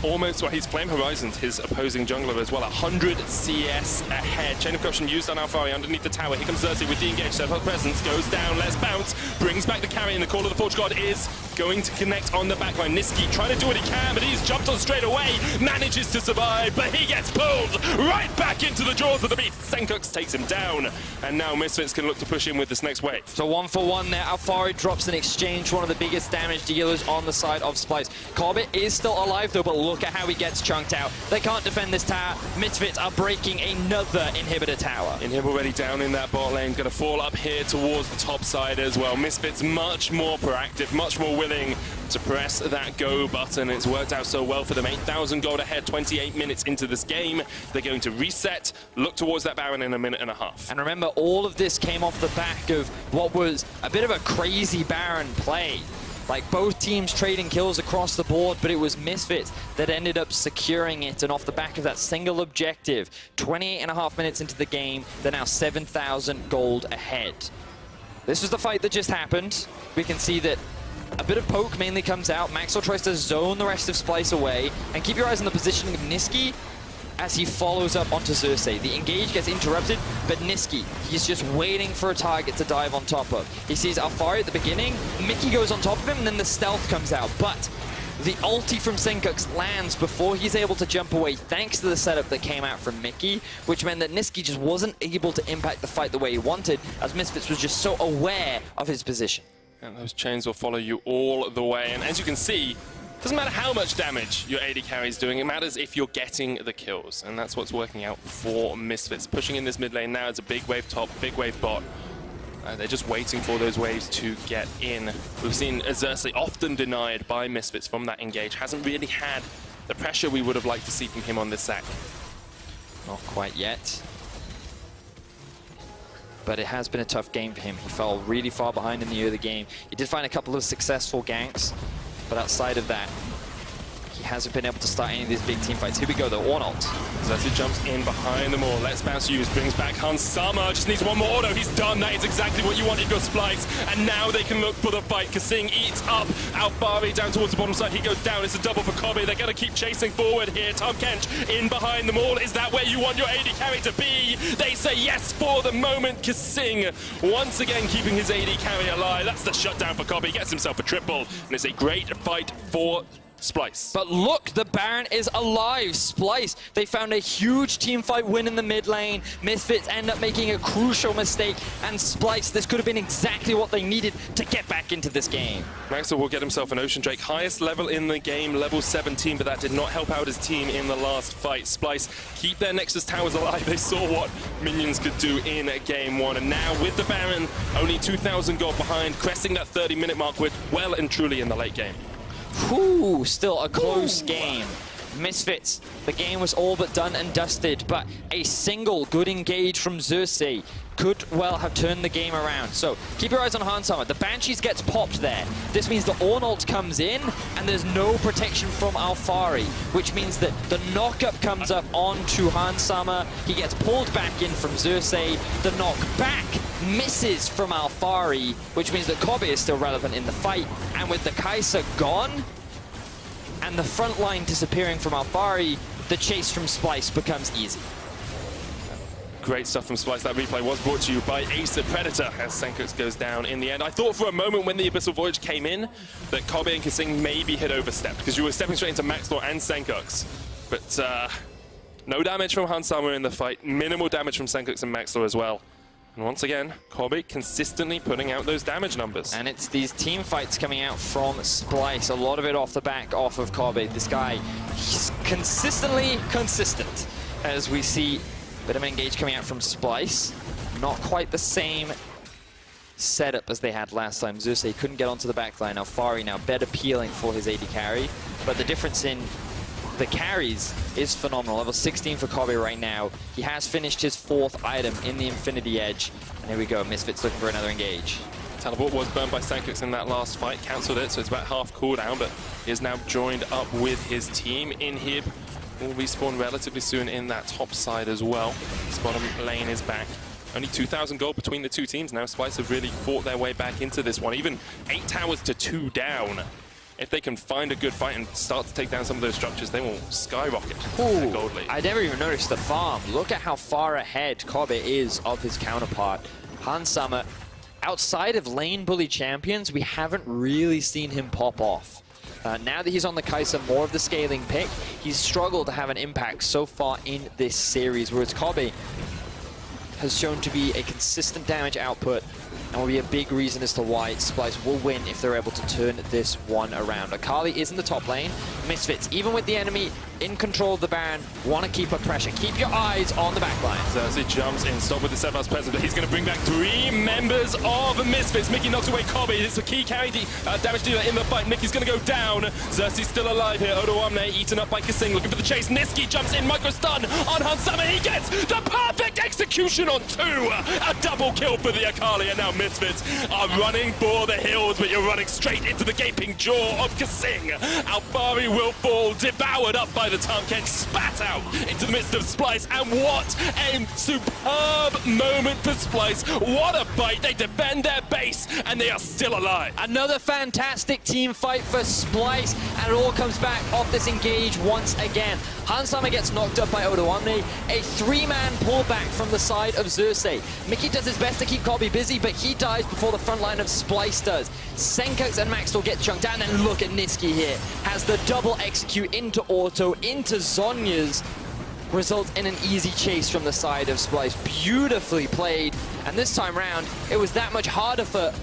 Almost, well, he's Flame Horizoned his opposing jungler as well. 100 CS ahead. Chain of Corruption used on Alfari underneath the tower. Here comes Xerxes with the engage. Steadfast Presence goes down. Let's bounce. Brings back the carry, and the Call of the Forge God is going to connect on the backline. Niski trying to do what he can, but he's jumped on straight away. Manages to survive, but he gets pulled right back into the jaws of the beast. Senkux takes him down, and now Misfits can look to push in with this next wave. So 1-for-1 there. Alfari drops an exchange, one of the biggest damage dealers on the side of Splyce. Corbett is still alive though, but look at how he gets chunked out. They can't defend this tower. Misfits are breaking another inhibitor tower. Inhib already down in that bot lane. Going to fall up here towards the top side as well. Misfits much more proactive, much more willing to press that go button. It's worked out so well for them. 8,000 gold ahead, 28 minutes into this game. They're going to reset, look towards that Baron in a minute and a half. And remember, all of this came off the back of what was a bit of a crazy Baron play. Like both teams trading kills across the board, but it was Misfits that ended up securing it. And off the back of that single objective, 28.5 minutes into the game, they're now 7,000 gold ahead. This was the fight that just happened. We can see that a bit of poke mainly comes out. Maxwell tries to zone the rest of Splyce away. And keep your eyes on the positioning of Nisqy as he follows up onto Xerxes. The engage gets interrupted, but Nisqy, he's just waiting for a target to dive on top of. He sees Alphari at the beginning, Mickey goes on top of him, and then the stealth comes out. But the ulti from Senkux lands before he's able to jump away, thanks to the setup that came out from Mickey, which meant that Nisqy just wasn't able to impact the fight the way he wanted, as Misfits was just so aware of his position. And those chains will follow you all the way. And as you can see, doesn't matter how much damage your AD carry is doing, it matters if you're getting the kills. And that's what's working out for Misfits. Pushing in this mid lane now, it's a big wave top, big wave bot. They're just waiting for those waves to get in. We've seen Xerxes often denied by Misfits from that engage. Hasn't really had the pressure we would have liked to see from him on this sack. Not quite yet. But it has been a tough game for him. He fell really far behind in the early game. He did find a couple of successful ganks, but outside of that, he hasn't been able to start any of these big team fights. Here we go, though, Ornalt. Xerxes jumps in behind them all. Let's bounce use, brings back Hansama. Just needs one more auto. He's done. That is exactly what you wanted, your Splyce. And now they can look for the fight. Kasing eats up Alphari down towards the bottom side. He goes down. It's a double for Kobe. They're going to keep chasing forward here. Tom Kench in behind them all. Is that where you want your AD carry to be? They say yes for the moment. Kasing once again keeping his AD carry alive. That's the shutdown for Kobe. He gets himself a triple. And it's a great fight for Splyce. But look, the Baron is alive. Splyce, they found a huge team fight win in the mid lane. Misfits end up making a crucial mistake, and Splyce, this could have been exactly what they needed to get back into this game. Maxwell will get himself an Ocean Drake, highest level in the game, level 17, but that did not help out his team in the last fight. Splyce keep their Nexus towers alive. They saw what minions could do in game one, and now with the Baron, only 2,000 gold behind, cresting that 30-minute mark, with well and truly in the late game. Whew, still a close game. Misfits, the game was all but done and dusted, but a single good engage from Xerxes could well have turned the game around. So keep your eyes on Hansama. The Banshees gets popped there. This means the Ornalt comes in, and there's no protection from Alphari, which means that the knockup comes up onto Hansama. He gets pulled back in from Xerxes. The knockback misses from Alphari, which means that Kobe is still relevant in the fight. And with the Kai'Sa gone, and the front line disappearing from Alphari, the chase from Splyce becomes easy. Great stuff from Splyce. That replay was brought to you by Ace the Predator as Senkux goes down in the end. I thought for a moment when the Abyssal Voyage came in that Kobe and Kasing maybe had overstepped, because you were stepping straight into Maxwell and Senkux. But no damage from Hansama in the fight, minimal damage from Senkux and Maxwell as well. And once again, Kobe consistently putting out those damage numbers. And it's these team fights coming out from Splyce, a lot of it off the back off of Kobe. This guy, he's consistently consistent, as we see a bit of an engage coming out from Splyce. Not quite the same setup as they had last time. Xerxes couldn't get onto the back line. Alphari now better peeling for his AD carry, but the difference in the carries is phenomenal. Level 16 for Kobe right now. He has finished his 4th item in the Infinity Edge. And here we go, Misfits looking for another engage. Teleport was burned by Senkux in that last fight, cancelled it, so it's about half cooldown, but he is now joined up with his team. Inhib will respawn relatively soon in that top side as well. This bottom lane is back. Only 2,000 gold between the two teams now. Splyce have really fought their way back into this one. Even 8 towers to 2 down. If they can find a good fight and start to take down some of those structures, they will skyrocket their gold lead. I never even noticed the farm. Look at how far ahead Kobe is of his counterpart. Hansama, outside of lane bully champions, we haven't really seen him pop off. Now that he's on the Kai'Sa, more of the scaling pick, he's struggled to have an impact so far in this series, whereas Kobe has shown to be a consistent damage output and will be a big reason as to why Splyce will win if they're able to turn this one around. Akali is in the top lane. Misfits, even with the enemy in control of the Baron, want to keep up pressure. Keep your eyes on the back line. Xerxes jumps in, stop with the Sevar's presence, but he's going to bring back 3 members of Misfits. Mickey knocks away Kobe. It's a key carry damage dealer in the fight. Mickey's going to go down. Xerxes still alive here. Odo Omne eaten up by Kasing, looking for the chase. Nisqy jumps in, micro stun on Hansama. He gets the perfect execution on 2. A double kill for the Akali, and now now. Misfits are running for the hills, but you're running straight into the gaping jaw of Kasing. Alfari will fall, devoured up by the Tankeng, spat out into the midst of Splyce, and what a superb moment for Splyce. What a fight. They defend their base, and they are still alive. Another fantastic team fight for Splyce, and it all comes back off this engage once again. Hansama gets knocked up by Odoamne, a three-man pullback from the side of Xerxes. Mickey does his best to keep Kobe busy, but he dies before the front line of Splyce does. Senkox and Maxwell get chunked down, and look at Niski here. Has the double execute into Auto, into Zhonya's, results in an easy chase from the side of Splyce. Beautifully played, and this time round, it was that much harder for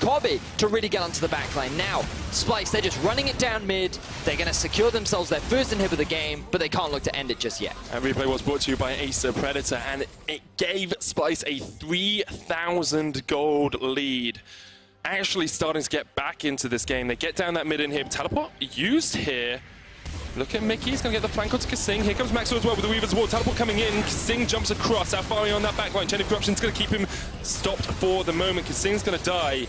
Kobe to really get onto the backline. Now, Splyce, they're just running it down mid. They're going to secure themselves their first inhib of the game, but they can't look to end it just yet. And replay was brought to you by Acer Predator, and it gave Splyce a 3,000 gold lead. Actually starting to get back into this game. They get down that mid inhib. Teleport used here. Look at Mickey, he's going to get the flank onto Kasing. Here comes Maxwell as well with the Weaver's Wall. Teleport coming in. Kasing jumps across. Alfari on that backline. Chain of Corruption's going to keep him stopped for the moment. Kasing's going to die.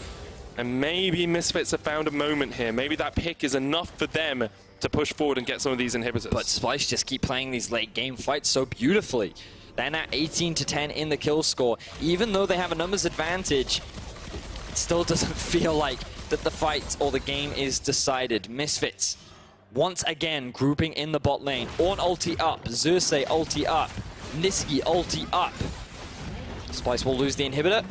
And maybe Misfits have found a moment here. Maybe that pick is enough for them to push forward and get some of these inhibitors. But Splyce just keep playing these late game fights so beautifully. They're now 18-10 in the kill score. Even though they have a numbers advantage, it still doesn't feel like that the fight or the game is decided. Misfits once again grouping in the bot lane. Ornn ulti up, Xerxes ulti up, Niski ulti up. Splyce will lose the inhibitor.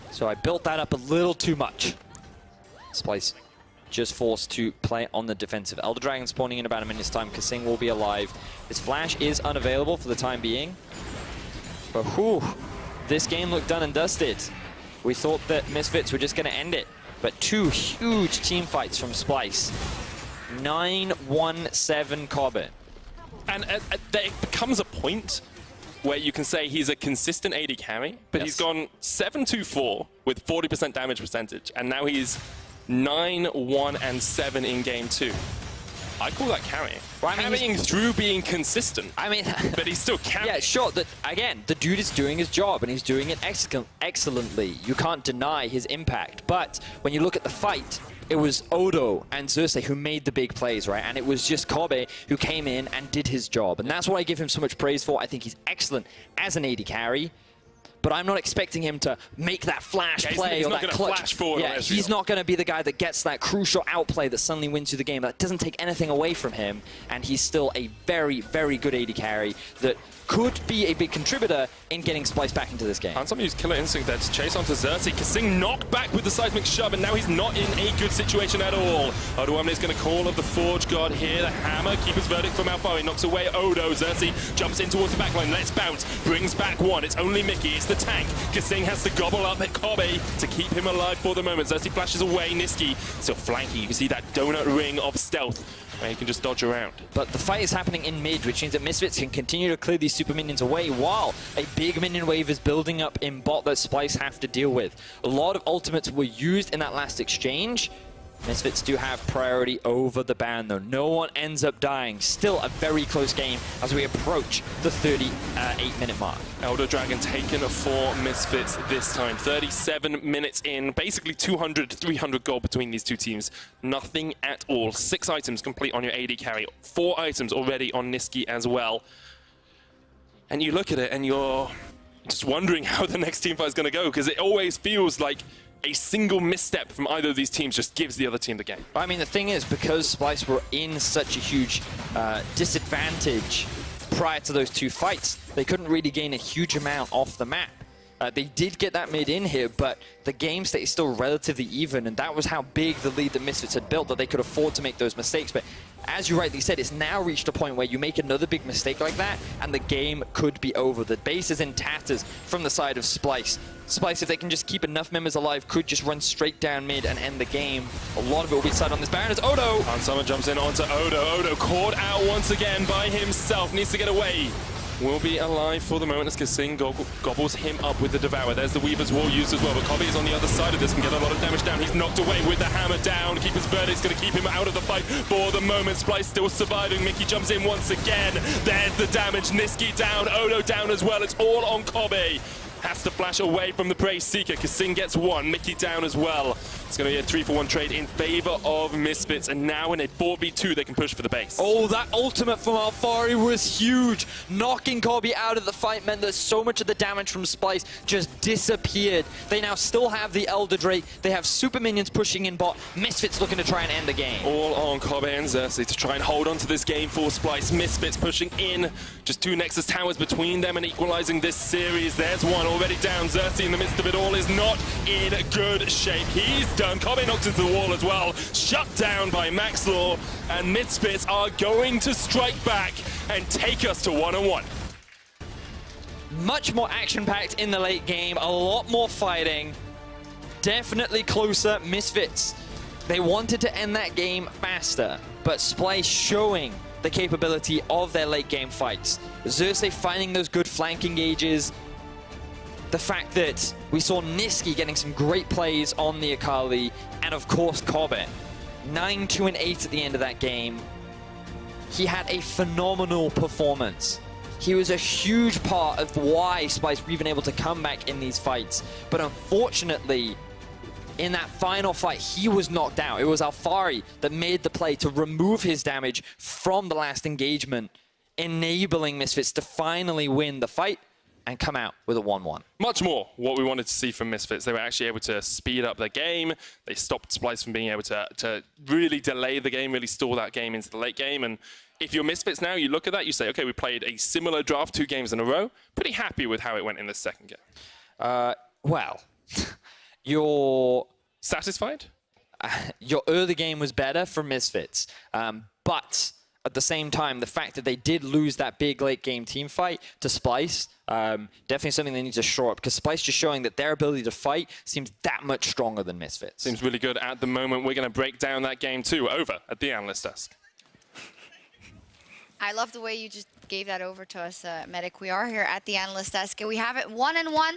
So I built that up a little too much. Splyce just forced to play on the defensive. Elder Dragon spawning in about a minute's time. Kasing will be alive. His flash is unavailable for the time being. But whew, this game looked done and dusted. We thought that Misfits were just going to end it. But two huge team fights from Splyce. 9-1-7 Kobe. And there becomes a point where you can say he's a consistent AD carry, but he's gone 7-2-4 with 40% damage percentage, and now he's 9-1-7 in game 2. I call that carrying. Well, I mean, carrying through being consistent. I mean, but he's still carrying. Yeah, sure. Again, the dude is doing his job, and he's doing it excellently. You can't deny his impact. But when you look at the fight, it was Odo and Xerxes who made the big plays, right? And it was just Kobe who came in and did his job. And that's what I give him so much praise for. I think he's excellent as an AD carry. But I'm not expecting him to make that flash play or that clutch. Flash forward. Yeah, he's not going to be the guy that gets that crucial outplay that suddenly wins you the game. That doesn't take anything away from him. And he's still a very, very good AD carry that could be a big contributor in getting Splyce back into this game. Hansama used Killer Instinct there to chase onto Xerxes. Kasing knocked back with the seismic shove, and now he's not in a good situation at all. Odoamne is going to call of the Forge God here. The hammer, keeper's verdict from Alfari, knocks away Odo. Xerxes jumps in towards the backline, lets bounce, brings back one. It's only Mickey, it's the tank. Kasing has to gobble up at Kobe to keep him alive for the moment. Xerxes flashes away, Niski still flanking. You can see that donut ring of stealth where he can just dodge around. But the fight is happening in mid, which means that Misfits can continue to clear these super minions away while a big minion wave is building up in bot that Splyce have to deal with. A lot of ultimates were used in that last exchange. Misfits do have priority over the Baron, though. No one ends up dying. Still a very close game as we approach the 38-minute mark. Elder Dragon taken for Misfits this time. 37 minutes in, basically 200 to 300 gold between these two teams. Nothing at all. 6 items complete on your AD carry. 4 items already on Niski as well. And you look at it and you're just wondering how the next team fight is going to go, because it always feels like a single misstep from either of these teams just gives the other team the game. I mean, the thing is, because Splyce were in such a huge disadvantage prior to those two fights, they couldn't really gain a huge amount off the map. They did get that mid in here, but the game state is still relatively even, and that was how big the lead that Misfits had built, that they could afford to make those mistakes. But as you rightly said, it's now reached a point where you make another big mistake like that, and the game could be over. The base is in tatters from the side of Splyce. Splyce, if they can just keep enough members alive, could just run straight down mid and end the game. A lot of it will be decided on this Baron as Odo. Hansama jumps in onto Odo. Odo caught out once again by himself, needs to get away. Will be alive for the moment as Kasing gobbles him up with the Devour. There's the Weaver's Wall used as well, but Kobe is on the other side of this, can get a lot of damage down. He's knocked away with the hammer down. Keeper's Verdict's going to keep him out of the fight for the moment. Splyce still surviving. Mickey jumps in once again. There's the damage. Niski down, Odo down as well. It's all on Kobe. has to flash away from the Praise Seeker. Kasing gets one, Mickey down as well. It's going to be a 3-for-1 trade in favor of Misfits, and now in a 4v2 they can push for the base. Oh, that ultimate from Alfari was huge. Knocking Kobe out of the fight meant that so much of the damage from Splyce just disappeared. They now still have the Elder Drake. They have super minions pushing in bot. Misfits looking to try and end the game. All on Kobe and Xerxes to try and hold on to this game for Splyce. Misfits pushing in. Just 2 Nexus towers between them and equalizing this series. There's one already down. Xerxes in the midst of it all is not in good shape. He's done. Kobe knocked into the wall as well. Shut down by Maxlaw. And Misfits are going to strike back and take us to 1-on-1. Much more action-packed in the late game. A lot more fighting. Definitely closer. Misfits, they wanted to end that game faster, but Splyce showing the capability of their late game fights. Xerxes finding those good flank engages. The fact that we saw Niski getting some great plays on the Akali, and of course Kobe. 9-2 and 8 at the end of that game. He had a phenomenal performance. He was a huge part of why Splyce were even able to come back in these fights. But unfortunately, in that final fight, he was knocked out. It was Alfari that made the play to remove his damage from the last engagement, enabling Misfits to finally win the fight and come out with a 1-1. Much more what we wanted to see from Misfits. They were actually able to speed up their game. They stopped Splyce from being able to really delay the game, really stall that game into the late game. And if you're Misfits now, you look at that, you say, okay, we played a similar draft 2 games in a row. Pretty happy with how it went in the second game. Well, you're satisfied? Your early game was better for Misfits, but at the same time, the fact that they did lose that big late game team fight to Splyce, definitely something they need to shore up, because Splyce just showing that their ability to fight seems that much stronger than Misfits. Seems really good at the moment. We're going to break down that game too, over at the analyst desk. I love the way you just gave that over to us, Medic. We are here at the analyst desk, and we have it 1-on-1.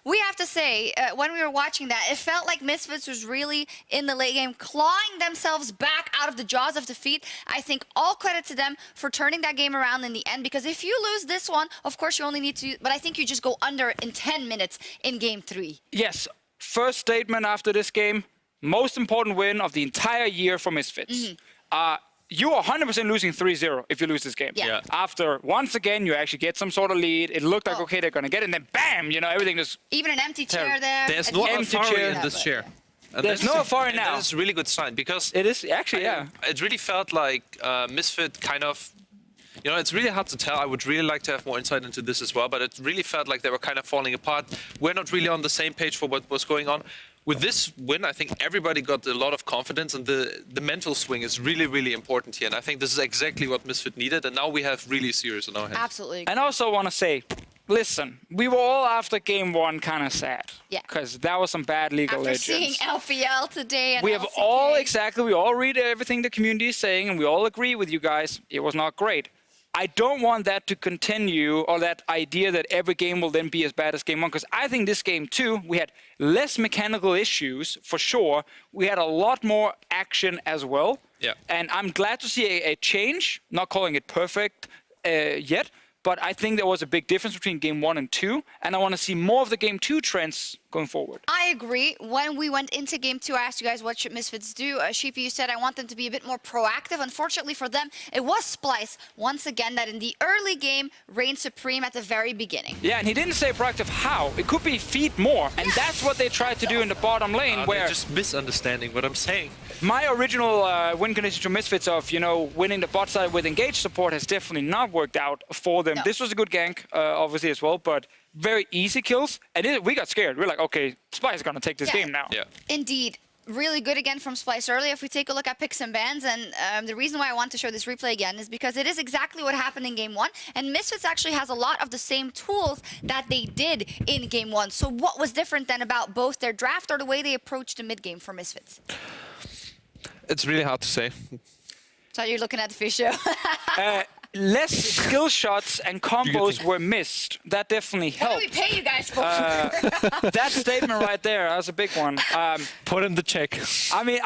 We have to say, when we were watching that, it felt like Misfits was really in the late game, clawing themselves back out of the jaws of defeat. I think all credit to them for turning that game around in the end, because if you lose this one, of course you only need to, but I think you just go under in 10 minutes in game 3. Yes, first statement after this game, most important win of the entire year for Misfits. You are 100% losing 3-0 if you lose this game. Yeah. After, once again, you actually get some sort of lead. It looked like, okay, they're going to get it, and then bam, you know, everything just... Even an empty chair there. There's no Alfari in this chair. There's no Alfari now. That is a really good sign, because... It is, actually, yeah. It really felt like Misfit kind of... You know, it's really hard to tell. I would really like to have more insight into this as well, but it really felt like they were kind of falling apart. We're not really on the same page for what was going on. With this win, I think everybody got a lot of confidence, and the mental swing is really, really important here. And I think this is exactly what Misfit needed, and now we have really serious on our hands. Absolutely. And I also want to say, listen, we were all after game 1 kind of sad. Yeah. Because that was some bad League of Legends. After seeing LPL today and we have LCK. we all read everything the community is saying, and we all agree with you guys. It was not great. I don't want that to continue, or that idea that every game will then be as bad as game 1, because I think this game 2, we had less mechanical issues, for sure. We had a lot more action as well. Yeah. And I'm glad to see a change, not calling it perfect yet, but I think there was a big difference between game 1 and 2, and I want to see more of the game 2 trends going forward. I agree. When we went into game 2, I asked you guys what should Misfits do. Sheepy, you said I want them to be a bit more proactive. Unfortunately for them, it was Splyce, once again, that in the early game reigned supreme at the very beginning. Yeah, and he didn't say proactive how. It could be feed more, and that's what they tried to do in the bottom lane, where... They're just misunderstanding what I'm saying. My original win condition to Misfits of, you know, winning the bot side with engaged support has definitely not worked out for them. No. This was a good gank, obviously, as well, but very easy kills. And we got scared. We're like, okay, Splyce is going to take this game now. Yeah. Indeed. Really good again from Splyce earlier. If we take a look at picks and bans, and the reason why I want to show this replay again is because it is exactly what happened in game 1, and Misfits actually has a lot of the same tools that they did in game 1. So what was different then about both their draft or the way they approached the mid game for Misfits? It's really hard to say. So you're looking at the fish show. Less skill shots and combos were missed. That definitely helped. What do we pay you guys for? That statement right there, that was a big one. Put in the check. I mean,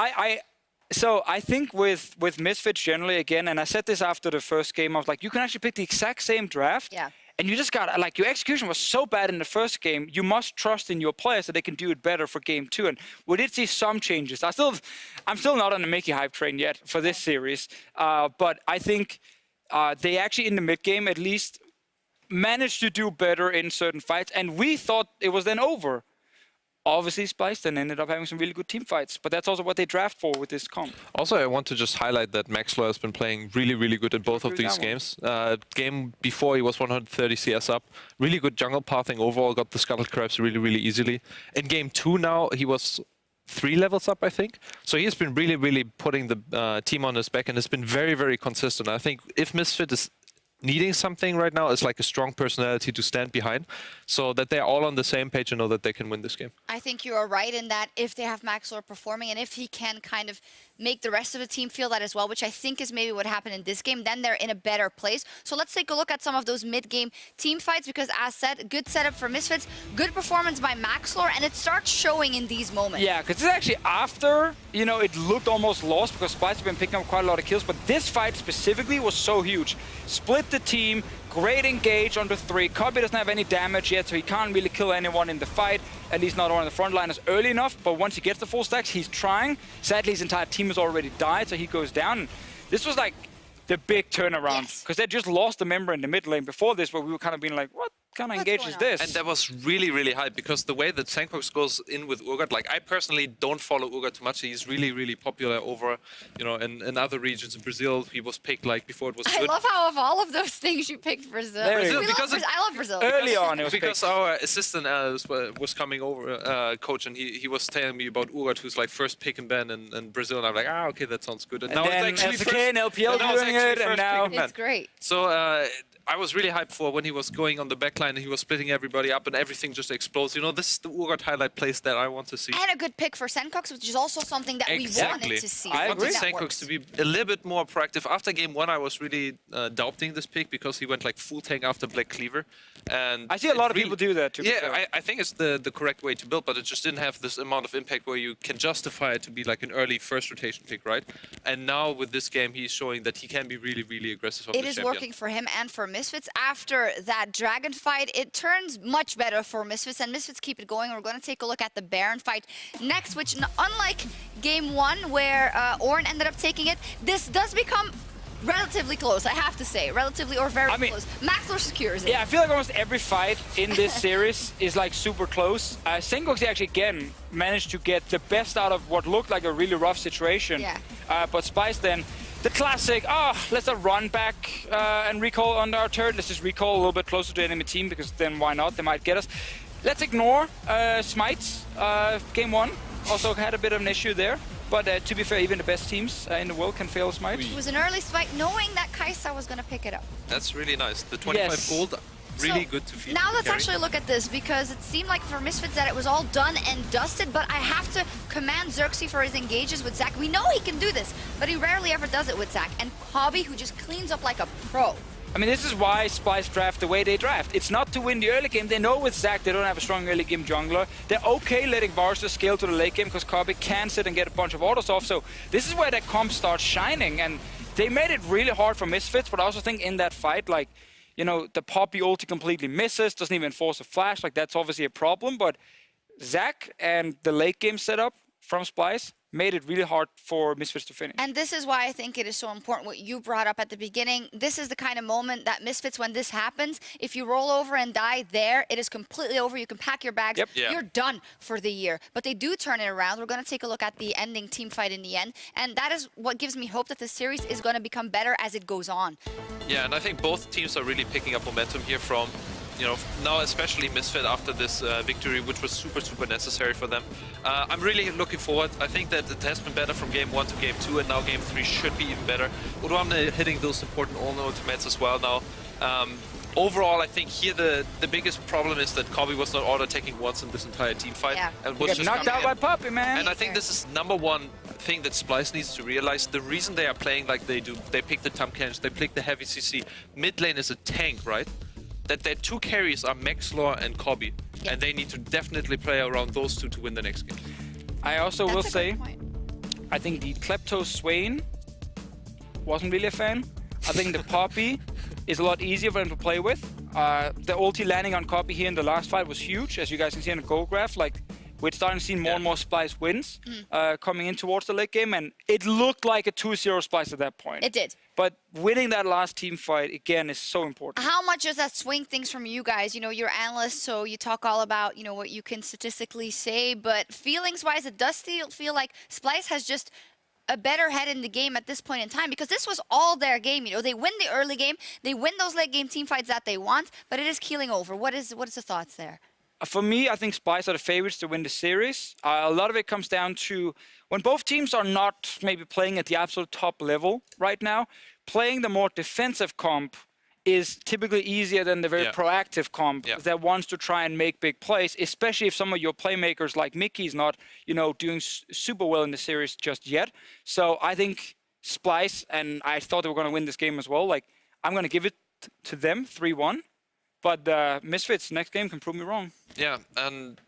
so I think with Misfits generally, again, and I said this after the first game, I was like, you can actually pick the exact same draft. Yeah. And you just got, like, your execution was so bad in the first game, you must trust in your players that they can do it better for game 2. And we did see some changes. I'm still not on the Mickey hype train yet for this series. But I think they actually, in the mid game at least, managed to do better in certain fights. And we thought it was then over. Obviously, Splyce then ended up having some really good team fights, but that's also what they draft for with this comp. Also, I want to just highlight that Maxlor has been playing really, really good in both of these games. Game before, he was 130 CS up. Really good jungle pathing overall, got the Scuttle Crabs really, really easily. In game 2 now, he was 3 levels up, I think. So he's been really, really putting the team on his back and has been very, very consistent. I think if Misfit is needing something right now, is like a strong personality to stand behind, so that they're all on the same page and know that they can win this game. I think you are right in that if they have Maxlor performing and if he can kind of make the rest of the team feel that as well, which I think is maybe what happened in this game, then they're in a better place. So let's take a look at some of those mid-game team fights, because as said, good setup for Misfits, good performance by Maxlor, and it starts showing in these moments. Yeah, because it's actually after, you know, it looked almost lost because Splyce has been picking up quite a lot of kills, but this fight specifically was so huge. Split the team, great engage on the 3. Cobby doesn't have any damage yet, so he can't really kill anyone in the fight, at least not on the front liners early enough, but once he gets the full stacks, he's trying. Sadly, his entire team has already died, so he goes down. This was like the big turnaround, because they just lost a member in the mid lane before this, where we were kind of being like, what kind of engage is this? And that was really, really hype, because the way that Sandcox goes in with Urgot, like, I personally don't follow Urgot too much. He's really, really popular over, you know, in other regions. In Brazil, he was picked, like, before it was good. I love how of all of those things you picked Brazil. I love Brazil. Early on, it was because our assistant was coming over, coach, and he was telling me about Urgot, who's like first pick and ban in Brazil, and I'm like, okay, that sounds good. And now then it's actually LCK and LPL doing it, and now it's great. So I was really hyped for when he was going on the backline and he was splitting everybody up and everything just explodes. You know, this is the Urgot highlight plays that I want to see. And a good pick for Sandcox, which is also something that we wanted to see. I wanted Sandcox to be a little bit more proactive. After game 1, I was really doubting this pick because he went like full tank after Black Cleaver. And I see a lot of people do that too. Yeah, I think it's the correct way to build, but it just didn't have this amount of impact where you can justify it to be like an early first rotation pick, right? And now with this game, he's showing that he can be really, really aggressive. It is working for him and for Misfits. After that Dragon fight, it turns much better for Misfits, and Misfits keep it going. We're going to take a look at the Baron fight next, which unlike game 1 where Ornn ended up taking it, this does become relatively close, I have to say. Relatively or very close. Maxlor secures it. Yeah, I feel like almost every fight in this series is like super close. Sandcox actually again managed to get the best out of what looked like a really rough situation. Yeah. But Splyce then, the classic, let's run back and recall on our turret. Let's just recall a little bit closer to the enemy team, because then why not? They might get us. Let's ignore Smites. Game 1 also had a bit of an issue there. But to be fair, even the best teams in the world can fail Smite. It was an early spike, knowing that Kai'Sa was going to pick it up. That's really nice. The 25 gold, really good to feel. Now let's actually look at this, because it seemed like for Misfits that it was all done and dusted, but I have to commend Xerxes for his engages with Zac. We know he can do this, but he rarely ever does it with Zac. And Cobby, who just cleans up like a pro. I mean, this is why Splyce draft the way they draft. It's not to win the early game. They know with Zac they don't have a strong early game jungler. They're okay letting Varus scale to the late game because Cobby can sit and get a bunch of autos off. So this is where that comp starts shining. And they made it really hard for Misfits, but I also think in that fight, like, you know, the Poppy ulti completely misses, doesn't even force a flash. Like, that's obviously a problem. But Zac and the late game setup from Splyce made it really hard for Misfits to finish. And this is why I think it is so important what you brought up at the beginning. This is the kind of moment that Misfits, when this happens, if you roll over and die there, it is completely over. You can pack your bags. Yep. You're done for the year. But they do turn it around. We're going to take a look at the ending team fight in the end. And that is what gives me hope that the series is going to become better as it goes on. Yeah, and I think both teams are really picking up momentum here from, you know, now especially Misfit after this victory, which was super, super necessary for them. I'm really looking forward. I think that it has been better from game 1 to game 2, and now game 3 should be even better. Udwamne hitting those important all-no ultimates as well now. Overall, I think here the biggest problem is that Cobby was not auto-attacking once in this entire team fight. Yeah. And was just knocked out by Poppy, man. And I think this is #1 thing that Splyce needs to realize. The reason they are playing like they do, they pick the Tahm-Kench, they pick the heavy CC. Mid lane is a tank, right? That their 2 carries are Maxlor and Cobby, and they need to definitely play around those 2 to win the next game. I also will say, point. I think the Klepto Swain wasn't really a fan. I think the Poppy is a lot easier for him to play with. The ulti landing on Copy here in the last fight was huge, as you guys can see in the goal graph. Like, we're starting to see more and more Splyce wins coming in towards the late game, and it looked like a 2-0 Splyce at that point. It did. But winning that last team fight, again, is so important. How much does that swing things from you guys? You know, you're analysts, so you talk all about, you know, what you can statistically say, but feelings-wise, it does feel like Splyce has just a better head in the game at this point in time, because this was all their game. You know, they win the early game, they win those late game team fights that they want, but it is keeling over. What is the thoughts there? For me, I think Splyce are the favorites to win the series. A lot of it comes down to when both teams are not maybe playing at the absolute top level right now, playing the more defensive comp is typically easier than the very proactive comp that wants to try and make big plays, especially if some of your playmakers like Mickey's not, you know, doing super well in the series just yet. So I think Splyce, and I thought they were going to win this game as well. Like, I'm going to give it to them 3-1. But Misfits next game can prove me wrong. Yeah, and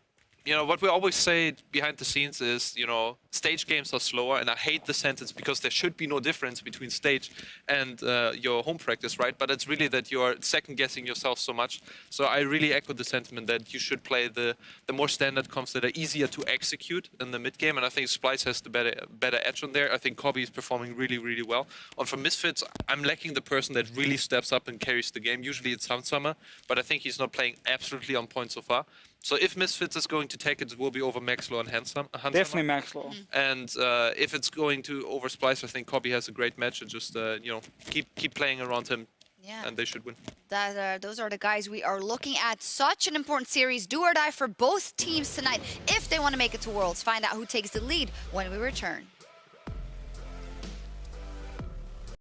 you know what we always say behind the scenes is, you know, stage games are slower, and I hate the sentence because there should be no difference between stage and your home practice, right? But it's really that you're second-guessing yourself so much. So I really echo the sentiment that you should play the more standard comps that are easier to execute in the mid game, and I think Splyce has the better edge on there. I think Cobby is performing really, really well. And for Misfits, I'm lacking the person that really steps up and carries the game. Usually it's Summer, but I think he's not playing absolutely on point so far. So if Misfits is going to take it, it will be over Maxlow and Handsome. Definitely Maxlow. And if it's going to over Splyce, I think Cobby has a great match, and just you know, keep playing around him, and they should win. Those are the guys we are looking at. Such an important series, do or die for both teams tonight if they want to make it to Worlds. Find out who takes the lead when we return.